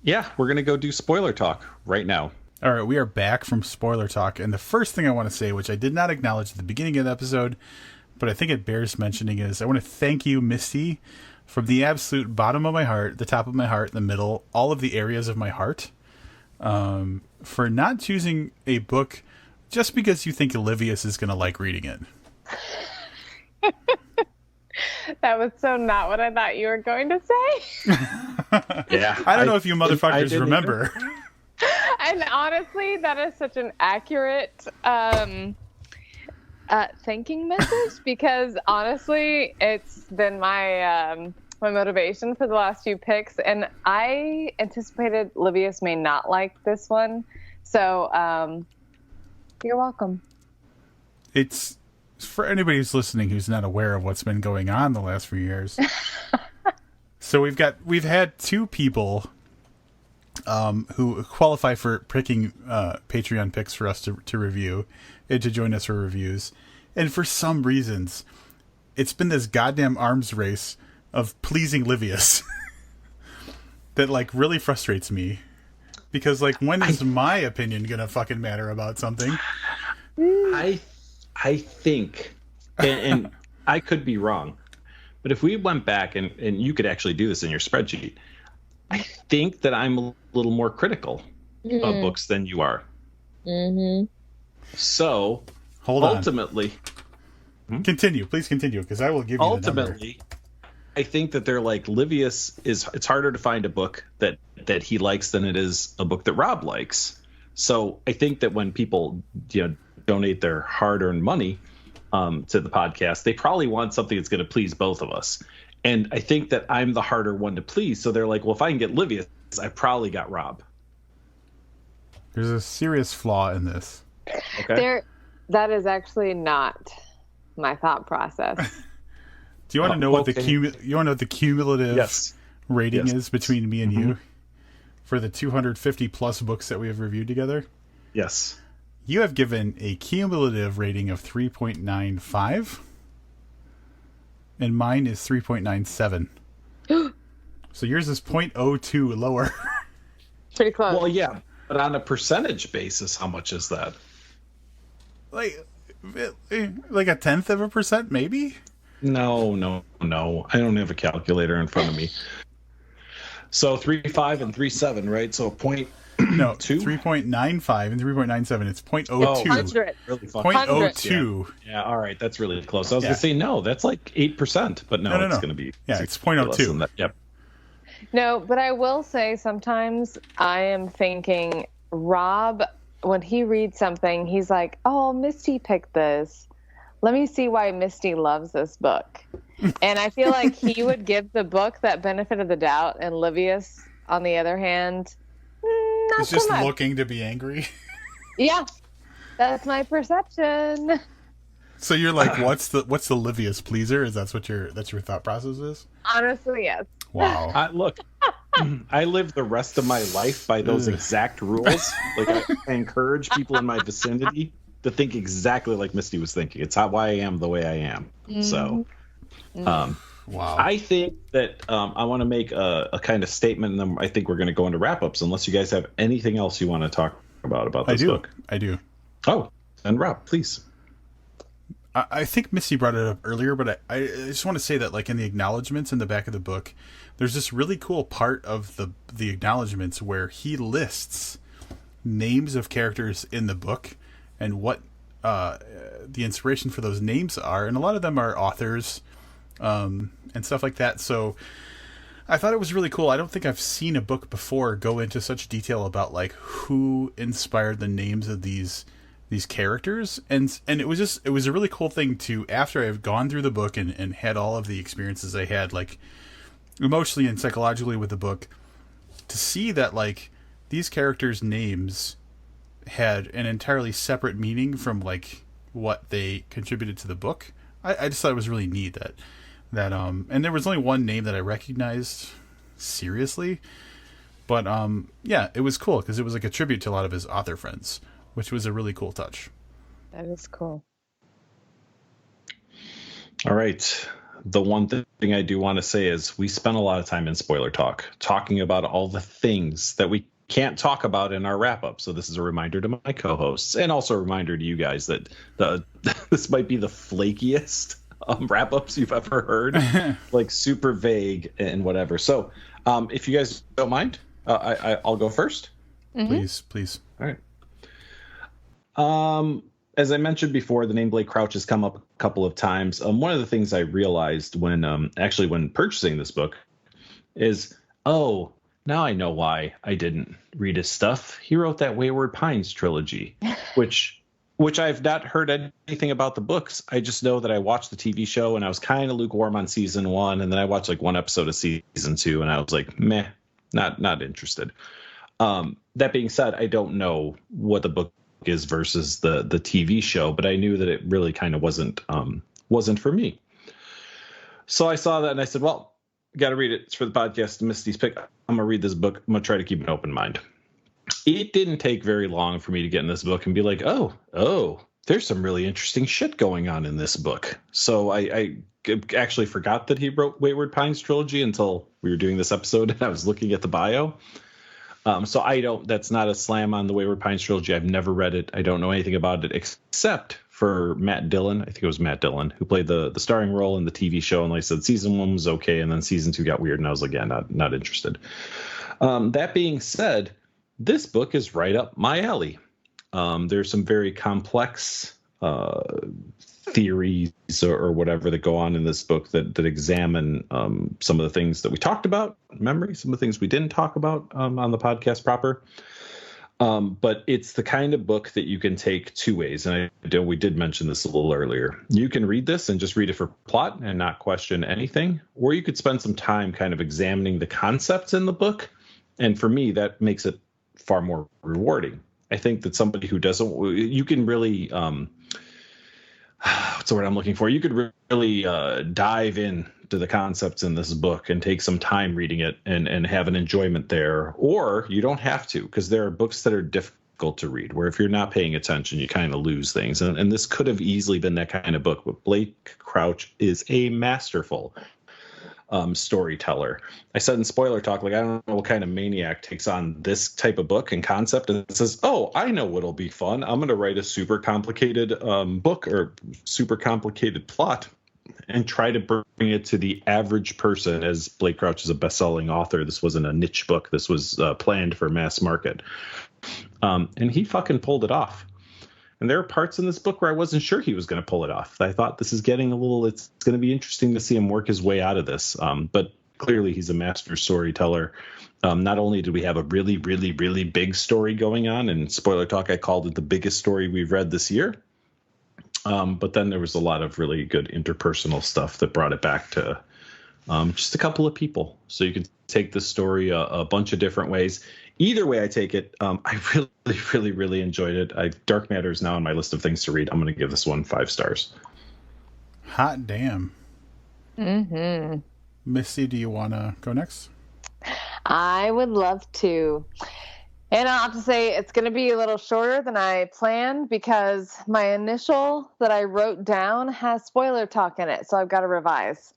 Speaker 1: Yeah, we're going to go do spoiler talk right now.
Speaker 2: All right, we are back from spoiler talk. And the first thing I want to say, which I did not acknowledge at the beginning of the episode, but I think it bears mentioning, is I want to thank you, Misty, from the absolute bottom of my heart, the top of my heart, the middle, all of the areas of my heart, for not choosing a book just because you think Olivius is going to like reading it.
Speaker 3: That was so not what I thought you were going to say.
Speaker 1: Yeah.
Speaker 2: I don't know if you motherfuckers remember.
Speaker 3: And honestly, that is such an accurate thanking message, because honestly, it's been my my motivation for the last few picks, and I anticipated Livius may not like this one, so you're welcome.
Speaker 2: It's for anybody who's listening who's not aware of what's been going on the last few years. So we've had two people who qualify for picking Patreon picks for us to review and to join us for reviews, and for some reasons, it's been this goddamn arms race of pleasing Livius that like really frustrates me, because like when is my opinion gonna fucking matter about something?
Speaker 1: I think, and I could be wrong, but if we went back and you could actually do this in your spreadsheet, I think that I'm a little more critical of books than you are. Mm-hmm. So, ultimately...
Speaker 2: Continue. Please continue, because I will give you
Speaker 1: ultimately, the number. I think that they're like, Livius it's harder to find a book that he likes than it is a book that Rob likes. So I think that when people donate their hard-earned money to the podcast, they probably want something that's going to please both of us. And I think that I'm the harder one to please. So they're like, well, if I can get Livius, I probably got Rob.
Speaker 2: There's a serious flaw in this.
Speaker 1: Okay.
Speaker 3: That is actually not my thought process.
Speaker 2: Do you want to know what the cumulative rating is between me and you for the 250 plus books that we have reviewed together?
Speaker 1: Yes.
Speaker 2: You have given a cumulative rating of 3.95, and mine is 3.97. So yours is 0.02 lower.
Speaker 3: Pretty close.
Speaker 1: Well, yeah, but on a percentage basis, how much is that?
Speaker 2: Like a 0.1%, maybe?
Speaker 1: No. I don't have a calculator in front of me. So 3.5 and 3.7, right? So 0.2?
Speaker 2: No, 3.95 and 3.97. It's 0.02.
Speaker 3: Oh, 100.
Speaker 1: Really
Speaker 2: 0.02.
Speaker 1: Yeah, all right. That's really close. I was going to say, no, that's like 8%, but no. It's going to be...
Speaker 2: Yeah, it's 0.02.
Speaker 1: Yep.
Speaker 3: No, but I will say sometimes I am thinking, Rob, when he reads something, he's like, oh, Misty picked this. Let me see why Misty loves this book. And I feel like he would give the book that benefit of the doubt, and Livius, on the other hand, not
Speaker 2: he's just
Speaker 3: so much.
Speaker 2: Looking to be angry.
Speaker 3: Yeah, that's my perception.
Speaker 2: So you're like, what's the Livius pleaser? That's your thought process is?
Speaker 3: Honestly, yes.
Speaker 2: Wow.
Speaker 1: Look, I live the rest of my life by those exact rules. Like I encourage people in my vicinity to think exactly like Misty was thinking. It's why I am the way I am. So,
Speaker 2: wow.
Speaker 1: I think that I want to make a kind of statement, and then I think we're going to go into wrap-ups, unless you guys have anything else you want to talk about this book.
Speaker 2: I do.
Speaker 1: Oh, and Rob, please.
Speaker 2: I think Misty brought it up earlier, but I just want to say that, like, in the acknowledgments in the back of the book, there's this really cool part of the acknowledgments where he lists names of characters in the book and what the inspiration for those names are, and a lot of them are authors and stuff like that. So I thought it was really cool. I don't think I've seen a book before go into such detail about like who inspired the names of these characters, and it was a really cool thing to, after I've gone through the book and had all of the experiences I had, like emotionally and psychologically with the book, to see that like these characters' names had an entirely separate meaning from like what they contributed to the book. I just thought it was really neat that and there was only one name that I recognized seriously, but yeah, it was cool because it was like a tribute to a lot of his author friends, which was a really cool touch.
Speaker 3: That is cool.
Speaker 1: All right. The one thing I do want to say is we spent a lot of time in spoiler talk talking about all the things that we can't talk about in our wrap up. So this is a reminder to my co-hosts and also a reminder to you guys that this might be the flakiest wrap ups you've ever heard, like super vague and whatever. So if you guys don't mind, I'll go first.
Speaker 3: Mm-hmm.
Speaker 2: Please.
Speaker 1: All right. As I mentioned before, the name Blake Crouch has come up a couple of times. One of the things I realized when purchasing this book is, oh, now I know why I didn't read his stuff. He wrote that Wayward Pines trilogy, which I've not heard anything about the books. I just know that I watched the TV show and I was kind of lukewarm on season 1, and then I watched like one episode of season 2, and I was like, meh, not interested. That being said, I don't know what the book is versus the TV show, but I knew that it really kind of wasn't for me. So I saw that and I said, well, got to read it. It's for the podcast, Misty's Pick. I'm gonna read this book. I'm gonna try to keep an open mind. It didn't take very long for me to get in this book and be like, oh, there's some really interesting shit going on in this book. So I actually forgot that he wrote Wayward Pines trilogy until we were doing this episode and I was looking at the bio. So that's not a slam on the Wayward Pines trilogy. I've never read it. I don't know anything about it except for Matt Dillon. I think it was Matt Dillon who played the starring role in the TV show. And like I said, season 1 was okay. And then season 2 got weird. And I was like, yeah, not interested. That being said, this book is right up my alley. There's some very complex theories or whatever that go on in this book that examine some of the things that we talked about, memory, some of the things we didn't talk about on the podcast proper. But it's the kind of book that you can take two ways. And we did mention this a little earlier. You can read this and just read it for plot and not question anything, or you could spend some time kind of examining the concepts in the book. And for me, that makes it far more rewarding. I think that somebody who doesn't, you can really, what's the word I'm looking for? You could really dive in to the concepts in this book and take some time reading it and have an enjoyment there. Or you don't have to, because there are books that are difficult to read, where if you're not paying attention, you kind of lose things. And this could have easily been that kind of book, but Blake Crouch is a masterful storyteller. I said in spoiler talk, like, I don't know what kind of maniac takes on this type of book and concept and says, oh, I know what'll be fun. I'm going to write a super complicated book or super complicated plot and try to bring it to the average person. As Blake Crouch is a best-selling author, this wasn't a niche book. This was planned for mass market. And he fucking pulled it off. And there are parts in this book where I wasn't sure he was going to pull it off. I thought this is getting it's going to be interesting to see him work his way out of this. But clearly he's a master storyteller. Not only did we have a really, really, really big story going on, and spoiler talk, I called it the biggest story we've read this year. But then there was a lot of really good interpersonal stuff that brought it back to just a couple of people. So you can take this story a bunch of different ways. Either way I take it, I really, really, really enjoyed it. Dark Matter is now on my list of things to read. I'm going to give this one 5 stars.
Speaker 2: Hot damn.
Speaker 3: Mm-hmm.
Speaker 2: Misty, do you want to go next?
Speaker 3: I would love to. And I'll have to say it's going to be a little shorter than I planned because my initial that I wrote down has spoiler talk in it, so I've got to revise.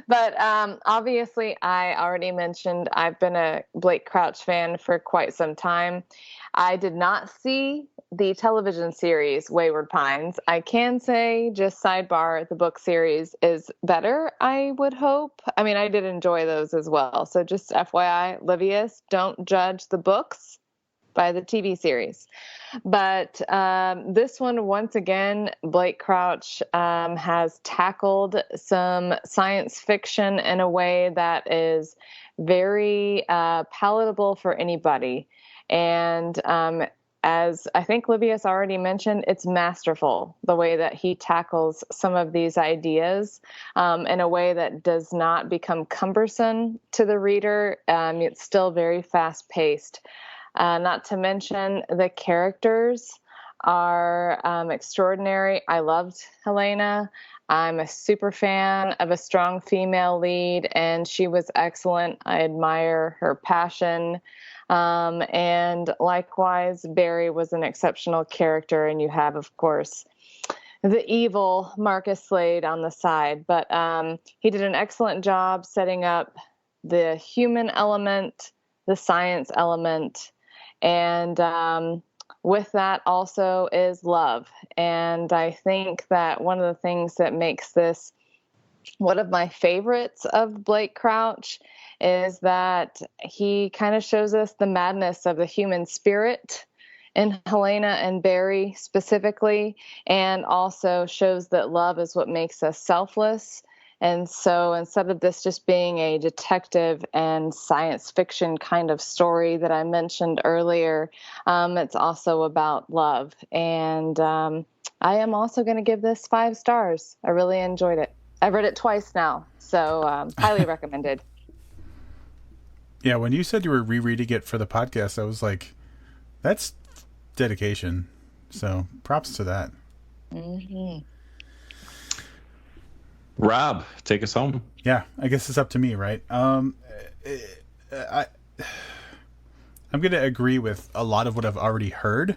Speaker 3: But obviously, I already mentioned I've been a Blake Crouch fan for quite some time. I did not see the television series Wayward Pines. I can say, just sidebar, the book series is better, I would hope. I mean, I did enjoy those as well. So just FYI, Livius, don't judge the books by the TV series. But this one, once again, Blake Crouch has tackled some science fiction in a way that is very palatable for anybody. And as I think Livius already mentioned, it's masterful, the way that he tackles some of these ideas in a way that does not become cumbersome to the reader. It's still very fast-paced. Not to mention the characters are extraordinary. I loved Hellena. I'm a super fan of a strong female lead, and she was excellent. I admire her passion. And likewise, Barry was an exceptional character, and you have, of course, the evil Marcus Slade on the side. But he did an excellent job setting up the human element, the science element, and with that also is love. And I think that one of the things that makes this one of my favorites of Blake Crouch is that he kind of shows us the madness of the human spirit in Hellena and Barry specifically, and also shows that love is what makes us selfless. And so instead of this just being a detective and science fiction kind of story that I mentioned earlier, it's also about love. And I am also going to give this 5 stars. I really enjoyed it. I've read it twice now, so highly recommended.
Speaker 2: Yeah, when you said you were rereading it for the podcast, I was like, that's dedication. So props to that.
Speaker 3: Mm-hmm.
Speaker 1: Rob, take us home.
Speaker 2: Yeah, I guess it's up to me, right? I'm going to agree with a lot of what I've already heard,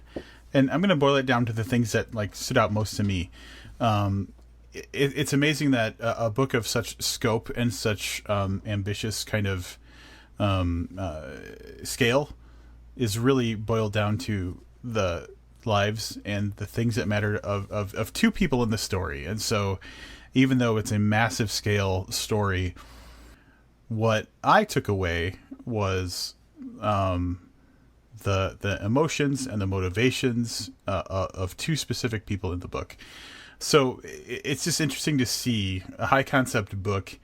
Speaker 2: and I'm going to boil it down to the things that like stood out most to me. It's amazing that a book of such scope and such ambitious kind of scale is really boiled down to the lives and the things that matter of 2 people in the story. And so even though it's a massive scale story, what I took away was the emotions and the motivations of 2 specific people in the book. So it's just interesting to see a high concept book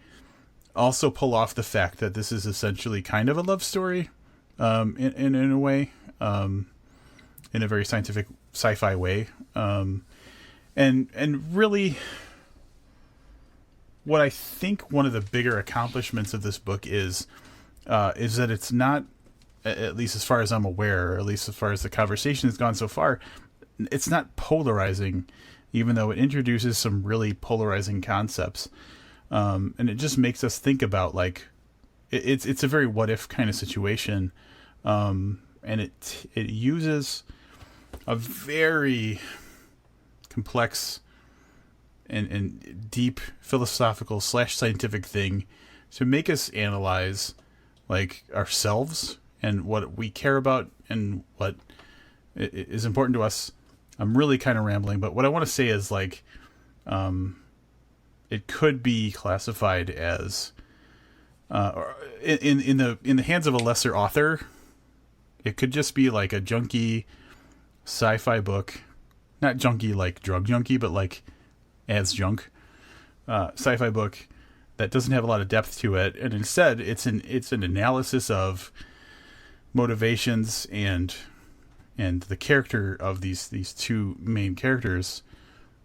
Speaker 2: also pull off the fact that this is essentially kind of a love story, in a way, in a very scientific sci-fi way, and really, what I think one of the bigger accomplishments of this book is that it's not, at least as far as I'm aware, or at least as far as the conversation has gone so far, it's not polarizing, even though it introduces some really polarizing concepts. And it just makes us think about, like, it's a very what if kind of situation. And it uses a very complex and deep philosophical / scientific thing to make us analyze, like, ourselves and what we care about and what is important to us. I'm really kind of rambling, but what I want to say is, like, it could be classified as, in the hands of a lesser author, it could just be like a junky sci-fi book, not junky like drug junkie, but like as junk, sci-fi book that doesn't have a lot of depth to it, and instead it's an analysis of motivations and the character of these 2 main characters,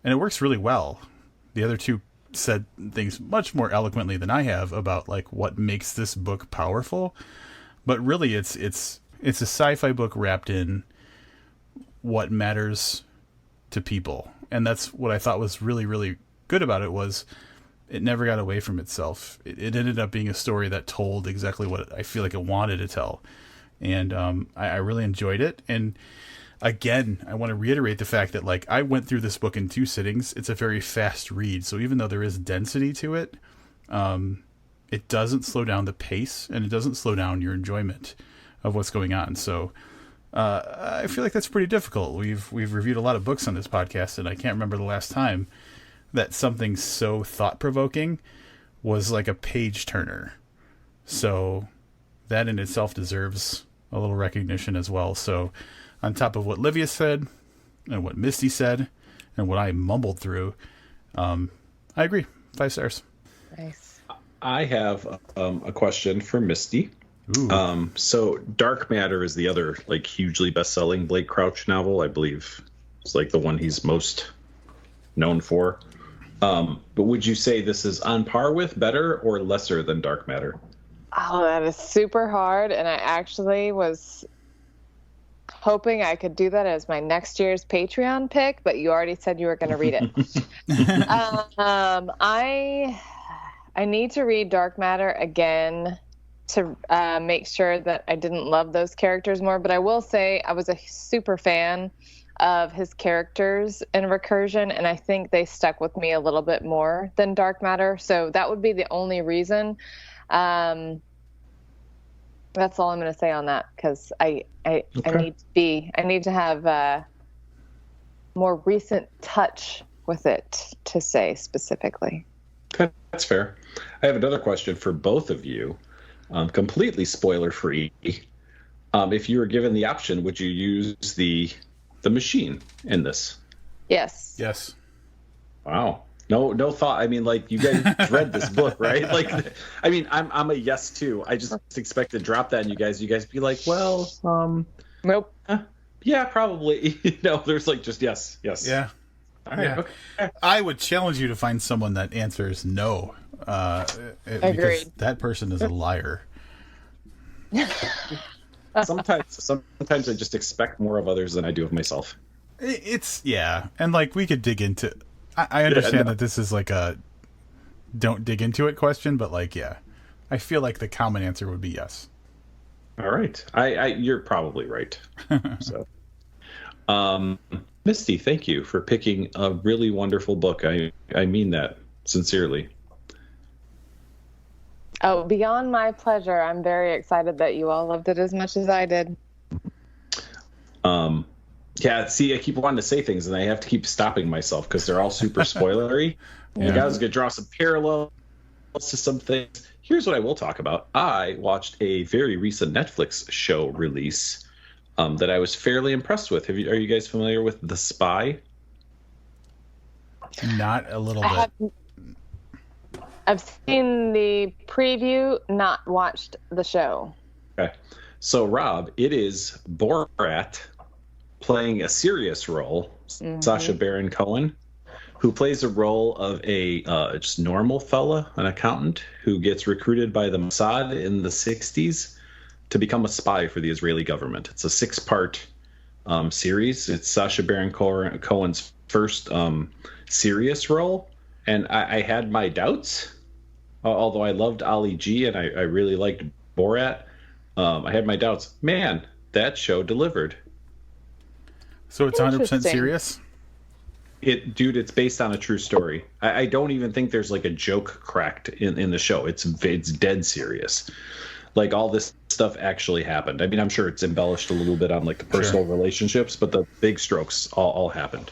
Speaker 2: and it works really well. The other 2 said things much more eloquently than I have about, like, what makes this book powerful, but really it's a sci-fi book wrapped in what matters to people, and that's what I thought was really, really good about it. Was it never got away from itself. It ended up being a story that told exactly what I feel like it wanted to tell, and I really enjoyed it. And again, I want to reiterate the fact that, like, I went through this book in 2 sittings. It's a very fast read, so even though there is density to it, it doesn't slow down the pace, and it doesn't slow down your enjoyment of what's going on. So I feel like that's pretty difficult. We've reviewed a lot of books on this podcast, and I can't remember the last time that something so thought-provoking was like a page-turner. So that in itself deserves a little recognition as well. So on top of what Livia said, and what Misty said, and what I mumbled through, I agree. 5 stars.
Speaker 3: Nice.
Speaker 1: I have a question for Misty.
Speaker 2: Ooh.
Speaker 1: So Dark Matter is the other, like, hugely best-selling Blake Crouch novel, I believe. It's like the one he's most known for. But would you say this is on par with, better, or lesser than Dark Matter?
Speaker 3: Oh, that is super hard. And I actually was hoping I could do that as my next year's Patreon pick, but you already said you were going to read it. I need to read Dark Matter again to make sure that I didn't love those characters more. But I will say I was a super fan of his characters in Recursion, and I think they stuck with me a little bit more than Dark Matter. So that would be the only reason. That's all I'm going to say on that, because I need to have a more recent touch with it to say specifically.
Speaker 1: Okay, that's fair. I have another question for both of you, completely spoiler free. If you were given the option, would you use the machine in this?
Speaker 3: Yes.
Speaker 2: Yes.
Speaker 1: Wow. No thought. I mean, like, you guys read this book, right? Like, I mean, I'm a yes too. I just expect to drop that, and you guys be like, well,
Speaker 3: nope.
Speaker 1: Yeah, probably. There's like just yes.
Speaker 2: Yeah.
Speaker 1: All right.
Speaker 2: Yeah.
Speaker 1: Okay.
Speaker 2: I would challenge you to find someone that answers no. Because that person is a liar.
Speaker 1: Sometimes I just expect more of others than I do of myself.
Speaker 2: And like we could dig into. I understand that this is like a don't dig into it question, but like I feel like the common answer would be yes.
Speaker 1: All right, you're probably right. So, Misty, thank you for picking a really wonderful book. I mean that sincerely.
Speaker 3: Oh, beyond my pleasure. I'm very excited that you all loved it as much as I did.
Speaker 1: Yeah, see, I keep wanting to say things, and I have to keep stopping myself because they're all super spoilery. Yeah. I was going to draw some parallels to some things. Here's what I will talk about. I watched a very recent Netflix show release that I was fairly impressed with. Are you guys familiar with The Spy?
Speaker 2: Not a little bit.
Speaker 3: I've seen the preview, not watched the show.
Speaker 1: Okay. So, Rob, it is Borat playing a serious role, Sacha Baron Cohen, who plays a role of a just normal fella, an accountant, who gets recruited by the Mossad in the 60s to become a spy for the Israeli government. It's a 6-part series. It's Sacha Baron Cohen's first serious role. And I had my doubts, although I loved Ali G and I really liked Borat. I had my doubts. Man, that show delivered. So it's
Speaker 2: 100% serious?
Speaker 1: It's based on a true story. I don't even think there's like a joke cracked in the show. It's dead serious. Like, all this stuff actually happened. I mean, I'm sure it's embellished a little bit on like the personal relationships, but the big strokes all happened.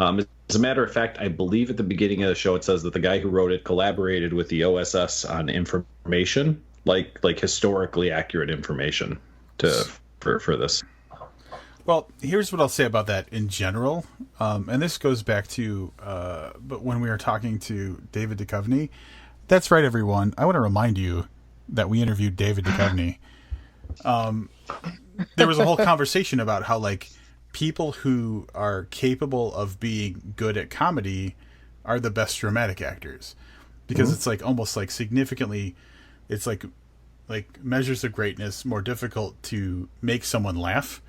Speaker 1: As a matter of fact, I believe at the beginning of the show it says that the guy who wrote it collaborated with the OSS on information, like historically accurate information for this.
Speaker 2: Well, here's what I'll say about that in general, and this goes back to but when we were talking to David Duchovny. That's right, everyone. I want to remind you that we interviewed David Duchovny. There was a whole conversation about how, like, people who are capable of being good at comedy are the best dramatic actors, because it's like almost like significantly, it's like measures of greatness more difficult to make someone laugh.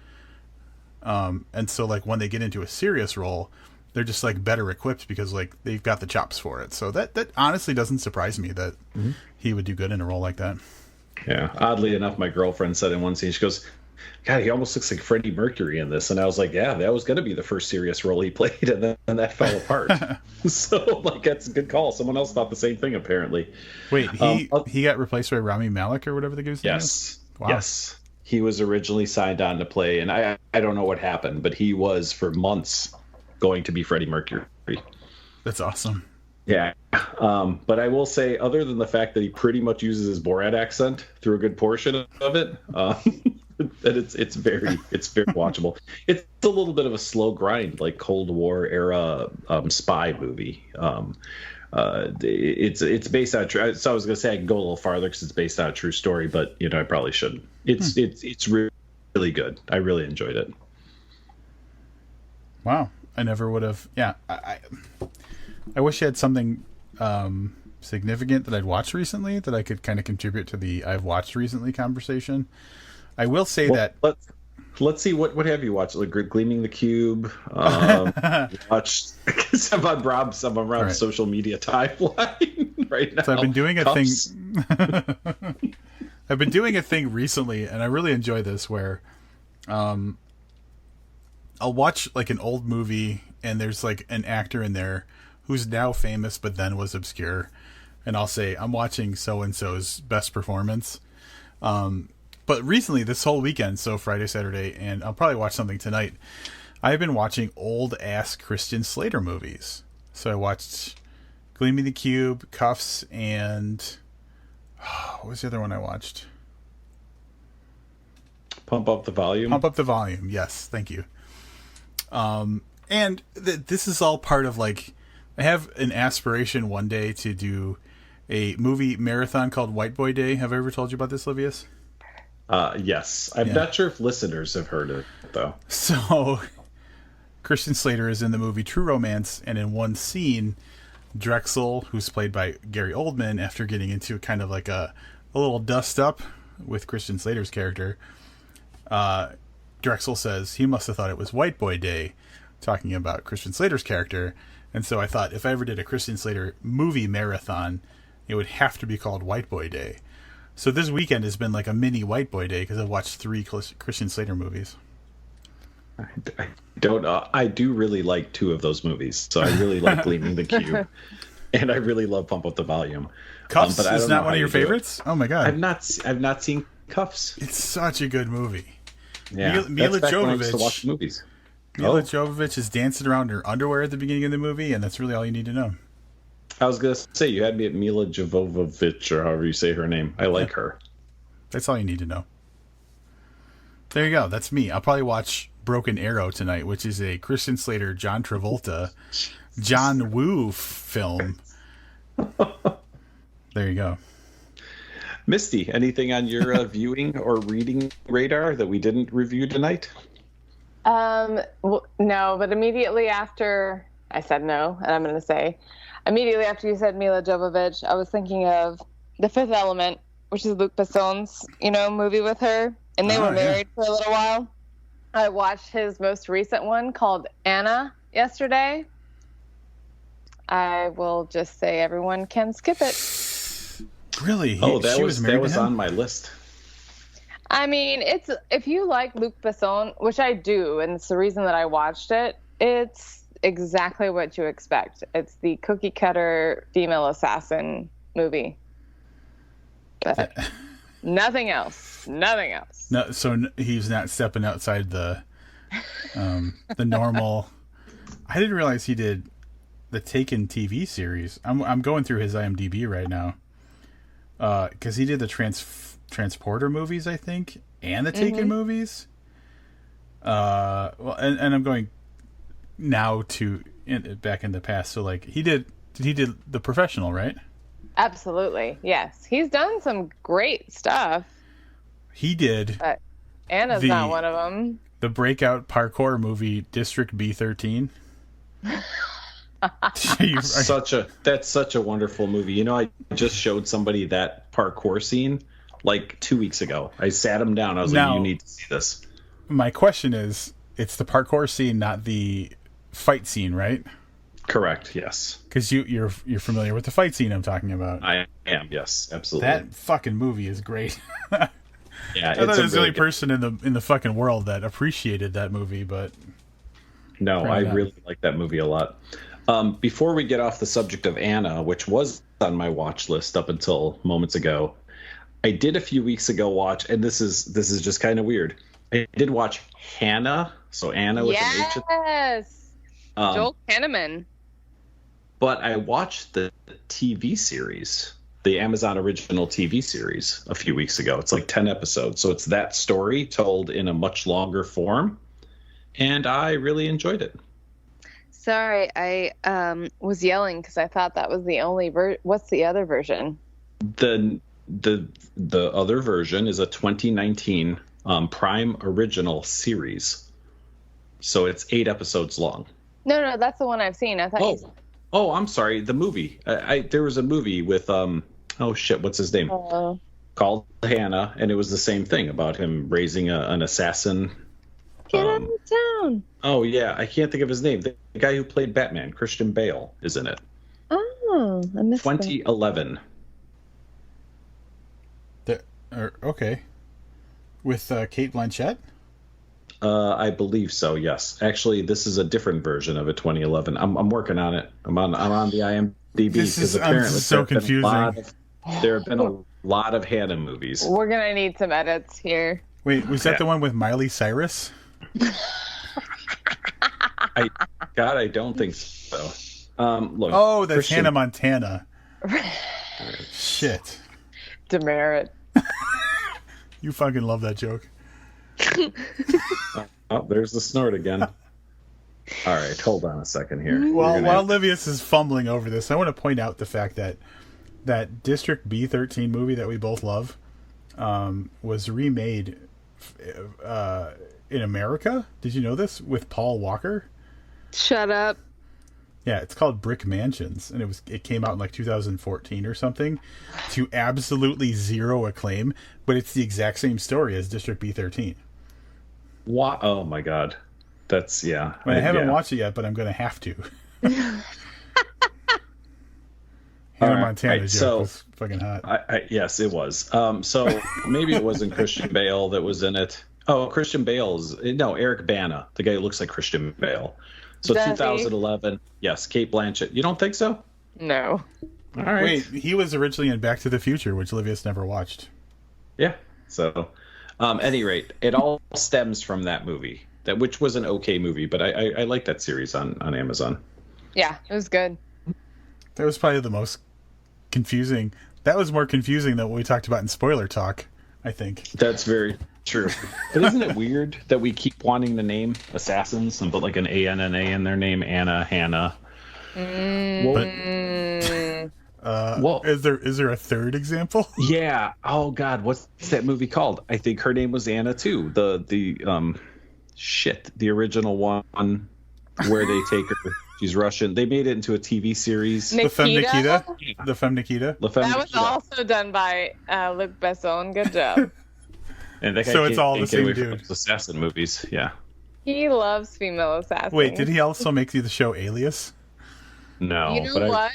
Speaker 2: And so, like, when they get into a serious role, they're just like better equipped because like they've got the chops for it. So that honestly doesn't surprise me that he would do good in a role like that. Yeah.
Speaker 1: Oddly enough, my girlfriend said in one scene, she goes, God, he almost looks like Freddie Mercury in this. And I was like, yeah, that was going to be the first serious role he played, and then that fell apart. So, like, that's a good call. Someone else thought the same thing, apparently.
Speaker 2: Wait, he got replaced by Rami Malek or whatever the goose name is? Wow.
Speaker 1: Yes. He was originally signed on to play, and I don't know what happened, but he was for months going to be Freddie Mercury.
Speaker 2: That's awesome.
Speaker 1: Yeah. But I will say, other than the fact that he pretty much uses his Borat accent through a good portion of it, that it's very watchable. It's a little bit of a slow grind, like Cold War era spy movie. It's based on true. So I was gonna say I can go a little farther because it's based on a true story, but I probably shouldn't. It's really good. I really enjoyed it.
Speaker 2: Wow, I never would have. Yeah, I wish I had something significant that I'd watched recently that I could kind of contribute to the I've watched recently conversation. I will say
Speaker 1: let's see, what have you watched? Like Gleaming the Cube. Watched some on Rob's
Speaker 2: right.
Speaker 1: social media timeline right now.
Speaker 2: So I've been doing a
Speaker 1: Cups.
Speaker 2: thing. I've been doing a thing recently, and I really enjoy this, where I'll watch like an old movie, and there's like an actor in there who's now famous but then was obscure, and I'll say I'm watching so and so's best performance. But recently, this whole weekend, so Friday, Saturday, and I'll probably watch something tonight, I've been watching old ass Christian Slater movies. So I watched Gleaming the Cube, Cuffs, and what was the other one I watched?
Speaker 1: Pump Up the Volume.
Speaker 2: Pump Up the Volume. Yes, thank you. And this is all part of, like, I have an aspiration one day to do a movie marathon called White Boy Day. Have I ever told you about this, Livius?
Speaker 1: Yes. I'm not sure if listeners have heard it, though.
Speaker 2: So, Christian Slater is in the movie True Romance, and in one scene, Drexel, who's played by Gary Oldman, after getting into kind of like a little dust up with Christian Slater's character, Drexel says he must have thought it was White Boy Day, talking about Christian Slater's character. And so I thought if I ever did a Christian Slater movie marathon, it would have to be called White Boy Day. So this weekend has been like a mini White Boy Day because I've watched 3 Christian Slater movies.
Speaker 1: I do really like 2 of those movies. So I really like Gleaming the Cube, and I really love Pump Up the Volume.
Speaker 2: Cuffs is not one of your favorites? Oh my god!
Speaker 1: I've not seen Cuffs.
Speaker 2: It's such a good movie.
Speaker 1: Yeah,
Speaker 2: Mila
Speaker 1: that's back when I used
Speaker 2: Jovovich.
Speaker 1: to watch movies.
Speaker 2: Mila Jovovich is dancing around in her underwear at the beginning of the movie, and that's really all you need to know.
Speaker 1: I was gonna say you had me at Mila Jovovich, or however you say her name. I like her.
Speaker 2: That's all you need to know. There you go. That's me. I'll probably watch Broken Arrow tonight, which is a Christian Slater, John Travolta, John Woo film. There you go.
Speaker 1: Misty, anything on your viewing or reading radar that we didn't review tonight?
Speaker 3: No, but immediately after I said no, and I'm going to say, immediately after you said Mila Jovovich, I was thinking of The Fifth Element, which is Luc Besson's, movie with her, and they were married for a little while. I watched his most recent one called Anna yesterday. I will just say everyone can skip it.
Speaker 2: Really?
Speaker 1: That was on my list.
Speaker 3: I mean, it's if you like Luc Besson, which I do, and it's the reason that I watched it, it's exactly what you expect. It's the cookie cutter female assassin movie. But nothing else. Nothing else.
Speaker 2: No, so he's not stepping outside the normal. I didn't realize he did the Taken TV series. I'm going through his IMDb right now. Because he did the Transporter movies, I think, and the Taken movies. Well, and I'm going now back in the past. So like he did The Professional, right?
Speaker 3: Absolutely, yes. He's done some great stuff.
Speaker 2: He did.
Speaker 3: But Anna's not one of them.
Speaker 2: The breakout parkour movie District B13.
Speaker 1: That's such a wonderful movie. I just showed somebody that parkour scene like 2 weeks ago. I sat him down. I was like, you need to see this.
Speaker 2: My question is, it's the parkour scene, not the fight scene, right?
Speaker 1: Correct. Yes.
Speaker 2: Because you're familiar with the fight scene I'm talking about.
Speaker 1: I am. Yes, absolutely.
Speaker 2: That fucking movie is great.
Speaker 1: Yeah,
Speaker 2: I thought I was the only person in the fucking world that appreciated that movie, but
Speaker 1: no, I really like that movie a lot. Before we get off the subject of Anna, which was on my watch list up until moments ago, I did a few weeks ago watch, and this is just kind of weird. I did watch Hannah, so Anna with an H.
Speaker 3: Yes, Joel Kinnaman.
Speaker 1: But I watched the TV series, the Amazon original TV series, a few weeks ago. It's like 10 episodes, so it's that story told in a much longer form, and I really enjoyed it.
Speaker 3: Sorry, I was yelling because I thought that was the only What's the other version?
Speaker 1: The other version is a 2019 Prime original series, so it's 8 episodes long.
Speaker 3: No, that's the one I've seen. I thought.
Speaker 1: Oh, I'm sorry. The movie. There was a movie with what's his name? Called Hannah, and it was the same thing about him raising an assassin
Speaker 3: Get out of town.
Speaker 1: Oh yeah, I can't think of his name. The guy who played Batman, Christian Bale, is in it.
Speaker 3: Oh, I missed
Speaker 1: 2011.
Speaker 2: Okay. With Kate Blanchett?
Speaker 1: I believe so. Yes. Actually, this is a different version of a 2011. I'm working on it. I'm on the IMDb because apparently
Speaker 2: so confusing.
Speaker 1: There have been a lot of Hannah movies.
Speaker 3: We're gonna need some edits here.
Speaker 2: Wait, was that the one with Miley Cyrus?
Speaker 1: I don't think so. Look.
Speaker 2: Oh, that's Hannah Montana. Shit.
Speaker 3: Demerit.
Speaker 2: You fucking love that joke.
Speaker 1: Oh, there's the snort again. All right, hold on a second here.
Speaker 2: While Livius is fumbling over this, I want to point out the fact that District B13 movie that we both love was remade in America. Did you know this? With Paul Walker.
Speaker 3: Shut up.
Speaker 2: Yeah, it's called Brick Mansions, and it came out in like 2014 or something, to absolutely zero acclaim. But it's the exact same story as District B13.
Speaker 1: What? Oh my god, that's I
Speaker 2: haven't watched it yet, but I'm going to have to. Hannah Montana joke was fucking hot.
Speaker 1: Yes, it was. So maybe it wasn't Christian Bale that was in it. Oh, Christian Eric Bana, the guy who looks like Christian Bale. So 2011, yes, Kate Blanchett. You don't think so?
Speaker 3: No.
Speaker 1: All right.
Speaker 2: Wait, he was originally in Back to the Future, which Livius never watched.
Speaker 1: Yeah. So, at any rate, it all stems from that movie, which was an okay movie, but I like that series on Amazon.
Speaker 3: Yeah, it was good.
Speaker 2: That was probably the most confusing. That was more confusing than what we talked about in Spoiler Talk, I think.
Speaker 1: That's very true. But isn't it weird that we keep wanting to name assassins and put like an A-N-N-A in their name? Anna, Hannah.
Speaker 2: Well, is there a third example?
Speaker 1: Yeah. Oh God, what's that movie called? I think her name was Anna too. The original one where they take her. She's Russian. They made it into a TV series.
Speaker 2: The Femme Nikita. The Femme Nikita.
Speaker 3: That was also done by Luc Besson. Good job.
Speaker 1: And
Speaker 2: so it's all the same dude.
Speaker 1: Assassin movies, yeah.
Speaker 3: He loves female assassins.
Speaker 2: Wait, did he also make the show Alias?
Speaker 3: No. You know what?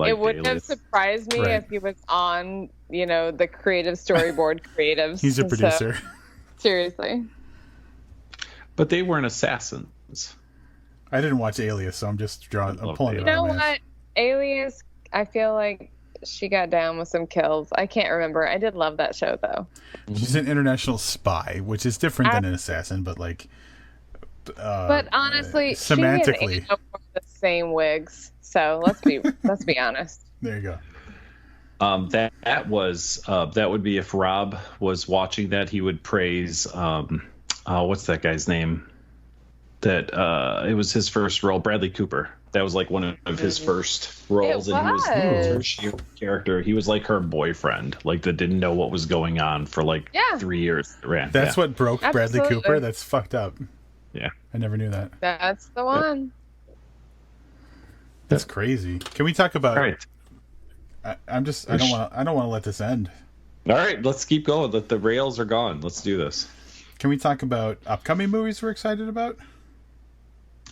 Speaker 3: It wouldn't have surprised me if he was on, the creative storyboard creatives.
Speaker 2: He's a producer.
Speaker 3: So, seriously.
Speaker 1: But they weren't assassins.
Speaker 2: I didn't watch Alias, so I'm just pulling it out.
Speaker 3: You know what? Alias, I feel like she got down with some kills. I can't remember. I did love that show, though.
Speaker 2: She's an international spy, which is different than an assassin, but like...
Speaker 3: but honestly,
Speaker 2: semantically,
Speaker 3: she and Anna wore the same wigs. So let's be honest.
Speaker 2: There you go.
Speaker 1: That would be if Rob was watching that, he would praise what's that guy's name? That it was his first role, Bradley Cooper. That was like one of his first roles, and he was a tertiary character. He was like her boyfriend, like that didn't know what was going on for 3 years.
Speaker 2: That's what broke Bradley Cooper. That's fucked up.
Speaker 1: Yeah,
Speaker 2: I never knew that.
Speaker 3: That's the one.
Speaker 2: That's crazy. Can we talk about?
Speaker 1: All right.
Speaker 2: I don't want to let this end.
Speaker 1: All right, let's keep going. The rails are gone. Let's do this.
Speaker 2: Can we talk about upcoming movies we're excited about?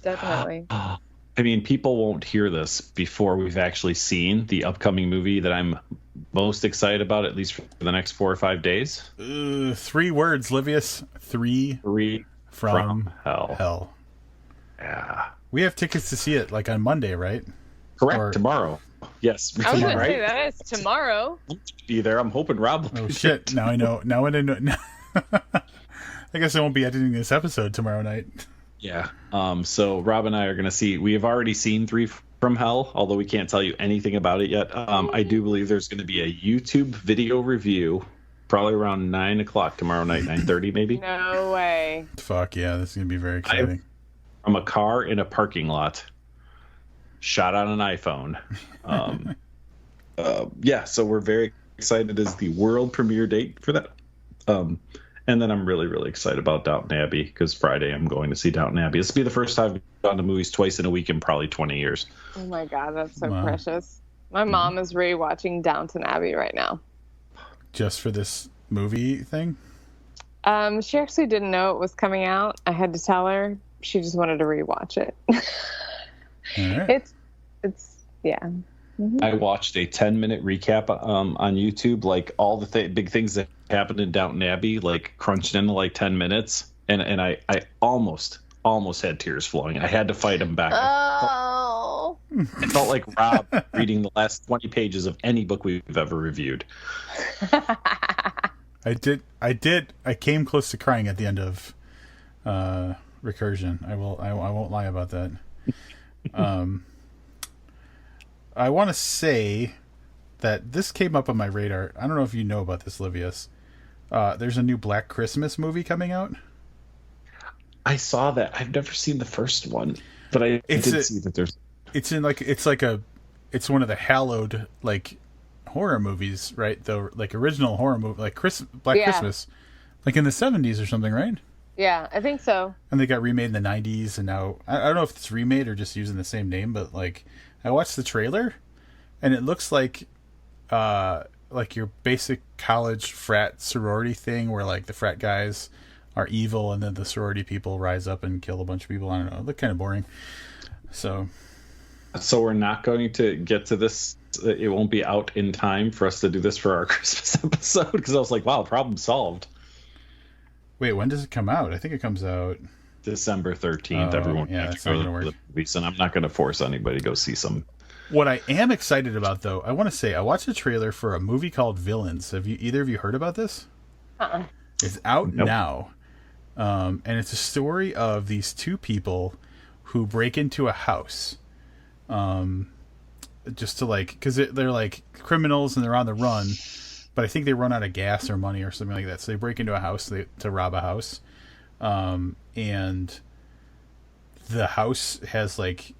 Speaker 3: Definitely.
Speaker 2: I
Speaker 1: mean, people won't hear this before we've actually seen the upcoming movie that I'm most excited about, at least for the next 4 or 5 days.
Speaker 2: 3 words, Livius. Three from hell.
Speaker 1: Yeah.
Speaker 2: We have tickets to see it like on Monday, right?
Speaker 1: Correct. Tomorrow. Yes.
Speaker 3: I was going to say that is tomorrow.
Speaker 1: Be there. I'm hoping Rob will.
Speaker 2: Oh shit! Now I know. Now I know. I guess I won't be editing this episode tomorrow night.
Speaker 1: Yeah. So Rob and I are going to see. We have already seen 3 from Hell, although we can't tell you anything about it yet. I do believe there's going to be a YouTube video review, probably around 9 o'clock tomorrow night, 9:30 maybe.
Speaker 3: No way.
Speaker 2: Fuck yeah! This is going to be very exciting.
Speaker 1: From a car in a parking lot, shot on an iPhone. Yeah, so we're very excited as the world premiere date for that. And then I'm really, really excited about Downton Abbey, because Friday I'm going to see Downton Abbey. This will be the first time I've gone to movies twice in a week in probably 20 years.
Speaker 3: Oh my God, that's so precious. My mom is rewatching Downton Abbey right now.
Speaker 2: Just for this movie thing?
Speaker 3: She actually didn't know it was coming out. I had to tell her. She just wanted to rewatch it.
Speaker 2: All right.
Speaker 3: It's yeah. Mm-hmm.
Speaker 1: I watched a 10-minute recap on YouTube, like all the big things that happened in Downton Abbey, like crunched into like 10 minutes, and I almost had tears flowing. I had to fight them back.
Speaker 3: Oh.
Speaker 1: It felt like Rob reading the last 20 pages of any book we've ever reviewed.
Speaker 2: I did. I came close to crying at the end of Recursion. I won't lie about that. I want to say that this came up on my radar. I don't know if you know about this, Livius. There's a new Black Christmas movie coming out.
Speaker 1: I saw that. I've never seen the first one, but I did see that there's.
Speaker 2: It's one of the hallowed like horror movies, right? The like original horror movie, like Black Christmas, like in the 70s or something, right?
Speaker 3: Yeah, I think so.
Speaker 2: And they got remade in the 90s, and now I don't know if it's remade or just using the same name, but like I watched the trailer, and it looks like your basic college frat sorority thing, where like the frat guys are evil, and then the sorority people rise up and kill a bunch of people. I don't know. It looked kind of boring. So
Speaker 1: we're not going to get to this. It won't be out in time for us to do this for our Christmas episode, because I was like, wow, problem solved.
Speaker 2: Wait, when does it come out? I think it comes out
Speaker 1: December 13th. Everyone
Speaker 2: that's not gonna work.
Speaker 1: The movies, and I'm not going to force anybody to go see some.
Speaker 2: What I am excited about, though, I want to say I watched a trailer for a movie called Villains. Have either of you heard about this? It's out now, and it's a story of these two people who break into a house, just to like, because they're like criminals and they're on the run. But I think they run out of gas or money or something like that. So they break into a house to rob a house. And the house has like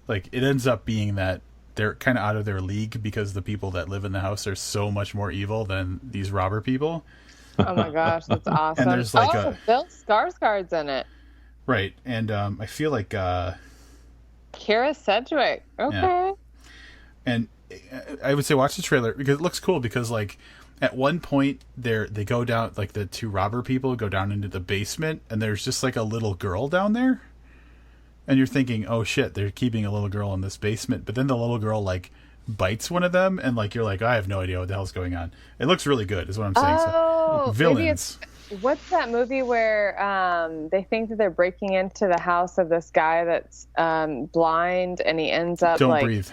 Speaker 2: it ends up being that they're kind of out of their league because the people that live in the house are so much more evil than these robber people.
Speaker 3: Oh my gosh, that's awesome.
Speaker 2: And there's like
Speaker 3: Bill Skarsgård's in it.
Speaker 2: Right. And I feel like
Speaker 3: Kira Sedgwick. Okay.
Speaker 2: Yeah. And I would say watch the trailer because it looks cool, because like at one point they go down, like the two robber people go down into the basement, and there's just like a little girl down there, and you're thinking, oh shit, they're keeping a little girl in this basement. But then the little girl like bites one of them, and like you're like, I have no idea what the hell's going on. It looks really good is what I'm saying. So Villains.
Speaker 3: What's that movie where they think that they're breaking into the house of this guy that's blind, and he ends up
Speaker 2: Don't Breathe.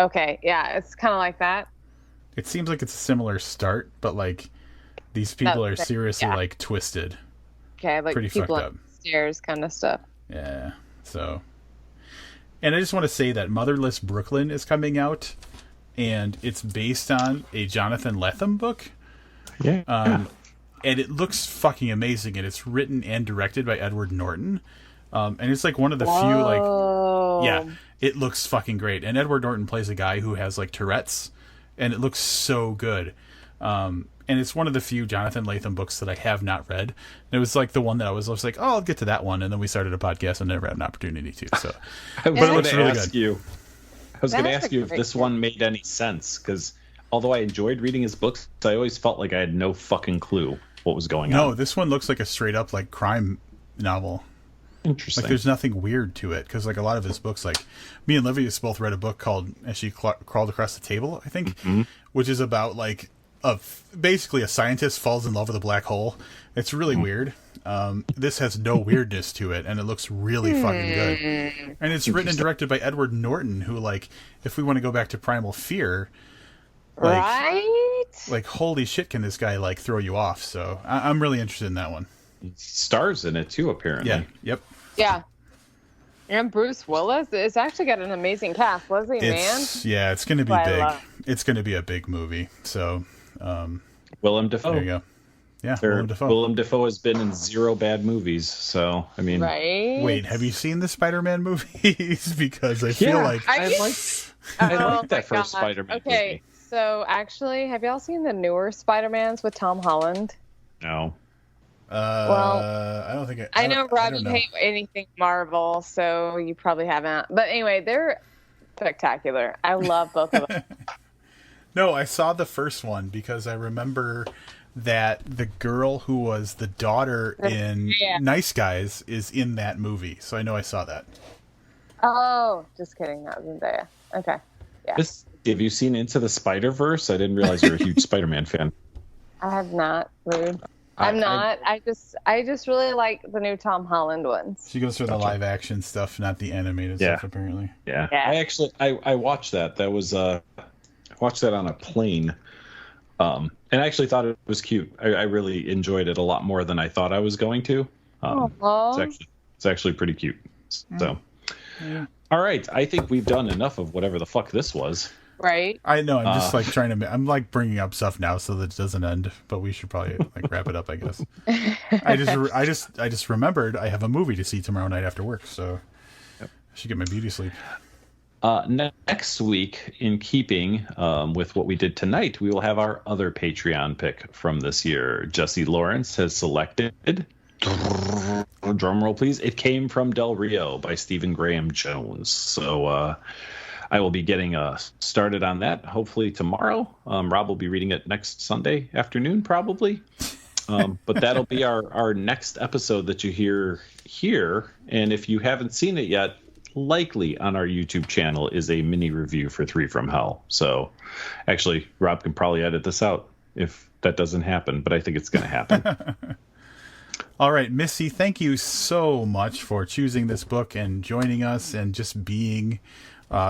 Speaker 3: Okay, yeah, it's kind of like that.
Speaker 2: It seems like it's a similar start, but like these people are seriously like twisted.
Speaker 3: Okay, like
Speaker 2: pretty
Speaker 3: people
Speaker 2: fucked up.
Speaker 3: Upstairs kind of stuff.
Speaker 2: Yeah. So, and I just want to say that Motherless Brooklyn is coming out, and it's based on a Jonathan Lethem book.
Speaker 1: Yeah.
Speaker 2: And it looks fucking amazing, and it's written and directed by Edward Norton. And it's like one of the few like, yeah, it looks fucking great. And Edward Norton plays a guy who has like Tourette's, and it looks so good. And it's one of the few Jonathan Lethem books that I have not read. And it was like the one that I was like, oh, I'll get to that one. And then we started a podcast and never had an opportunity to. So,
Speaker 1: but it looks really good. I was going to ask you if this one made any sense, because although I enjoyed reading his books, I always felt like I had no fucking clue what was going on.
Speaker 2: No, this one looks like a straight up like crime novel.
Speaker 1: Interesting.
Speaker 2: Like there's nothing weird to it, because like a lot of his books, like me and Livius both read a book called As She Crawled Across the Table, I think, which is about like basically a scientist falls in love with a black hole. It's really weird. This has no weirdness to it, and it looks really fucking good. And it's written and directed by Edward Norton, who, like, if we want to go back to Primal Fear, like,
Speaker 3: right?
Speaker 2: Like, holy shit, can this guy like throw you off? So I'm really interested in that one.
Speaker 1: He stars in it too, apparently.
Speaker 2: Yeah. Yep.
Speaker 3: Yeah. And Bruce Willis. It's actually got an amazing cast. Leslie Mann.
Speaker 2: Yeah, it's going to be big. It's going to be a big movie. So,
Speaker 1: Willem Dafoe.
Speaker 2: There you go. Yeah, Willem Dafoe.
Speaker 1: Willem Dafoe has been in 0 bad movies. So, I mean,
Speaker 3: right?
Speaker 2: Wait, have you seen the Spider-Man movies? Because I feel like
Speaker 1: I like that first Spider-Man movie.
Speaker 3: So actually, have y'all seen the newer Spider-Mans with Tom Holland?
Speaker 1: No.
Speaker 2: I don't think
Speaker 3: I know Rob, you hate anything Marvel, so you probably haven't. But anyway, they're spectacular. I love both of them.
Speaker 2: No, I saw the first one because I remember that the girl who was the daughter in Nice Guys is in that movie. So I know I saw that.
Speaker 3: Oh, just kidding. That was Zendaya. Okay. Yeah.
Speaker 1: Have you seen Into the Spider-Verse? I didn't realize you're a huge Spider-Man fan.
Speaker 3: I have not, rude. I'm not. I just really like the new Tom Holland ones.
Speaker 2: She goes for the live action stuff, not the animated stuff, apparently.
Speaker 1: Yeah. I watched that. That was I watched that on a plane. And I actually thought it was cute. I really enjoyed it a lot more than I thought I was going to. It's actually pretty cute. So, all right. I think we've done enough of whatever the fuck this was.
Speaker 3: Right.
Speaker 2: I know. I'm just I'm bringing up stuff now so that it doesn't end. But we should probably wrap it up, I guess. I just remembered I have a movie to see tomorrow night after work, so I should get my beauty sleep.
Speaker 1: Next week, in keeping with what we did tonight, we will have our other Patreon pick from this year. Jesse Lawrence has selected, drum roll please, It Came from Del Rio by Stephen Graham Jones. So I will be getting started on that hopefully tomorrow. Rob will be reading it next Sunday afternoon probably. But that'll be our next episode that you hear here. And if you haven't seen it yet, likely on our YouTube channel is a mini review for 3 from Hell. So actually, Rob can probably edit this out if that doesn't happen, but I think it's going to happen.
Speaker 2: All right, Missy, thank you so much for choosing this book and joining us and just being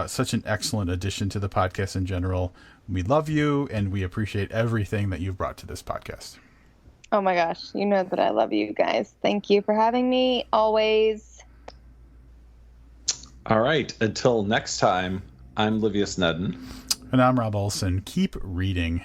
Speaker 2: such an excellent addition to the podcast in general. We love you and we appreciate everything that you've brought to this podcast.
Speaker 3: Oh my gosh, you know that I love you guys. Thank you for having me always.
Speaker 1: All right. Until next time, I'm Livia Snedden.
Speaker 2: And I'm Rob Olson. Keep reading.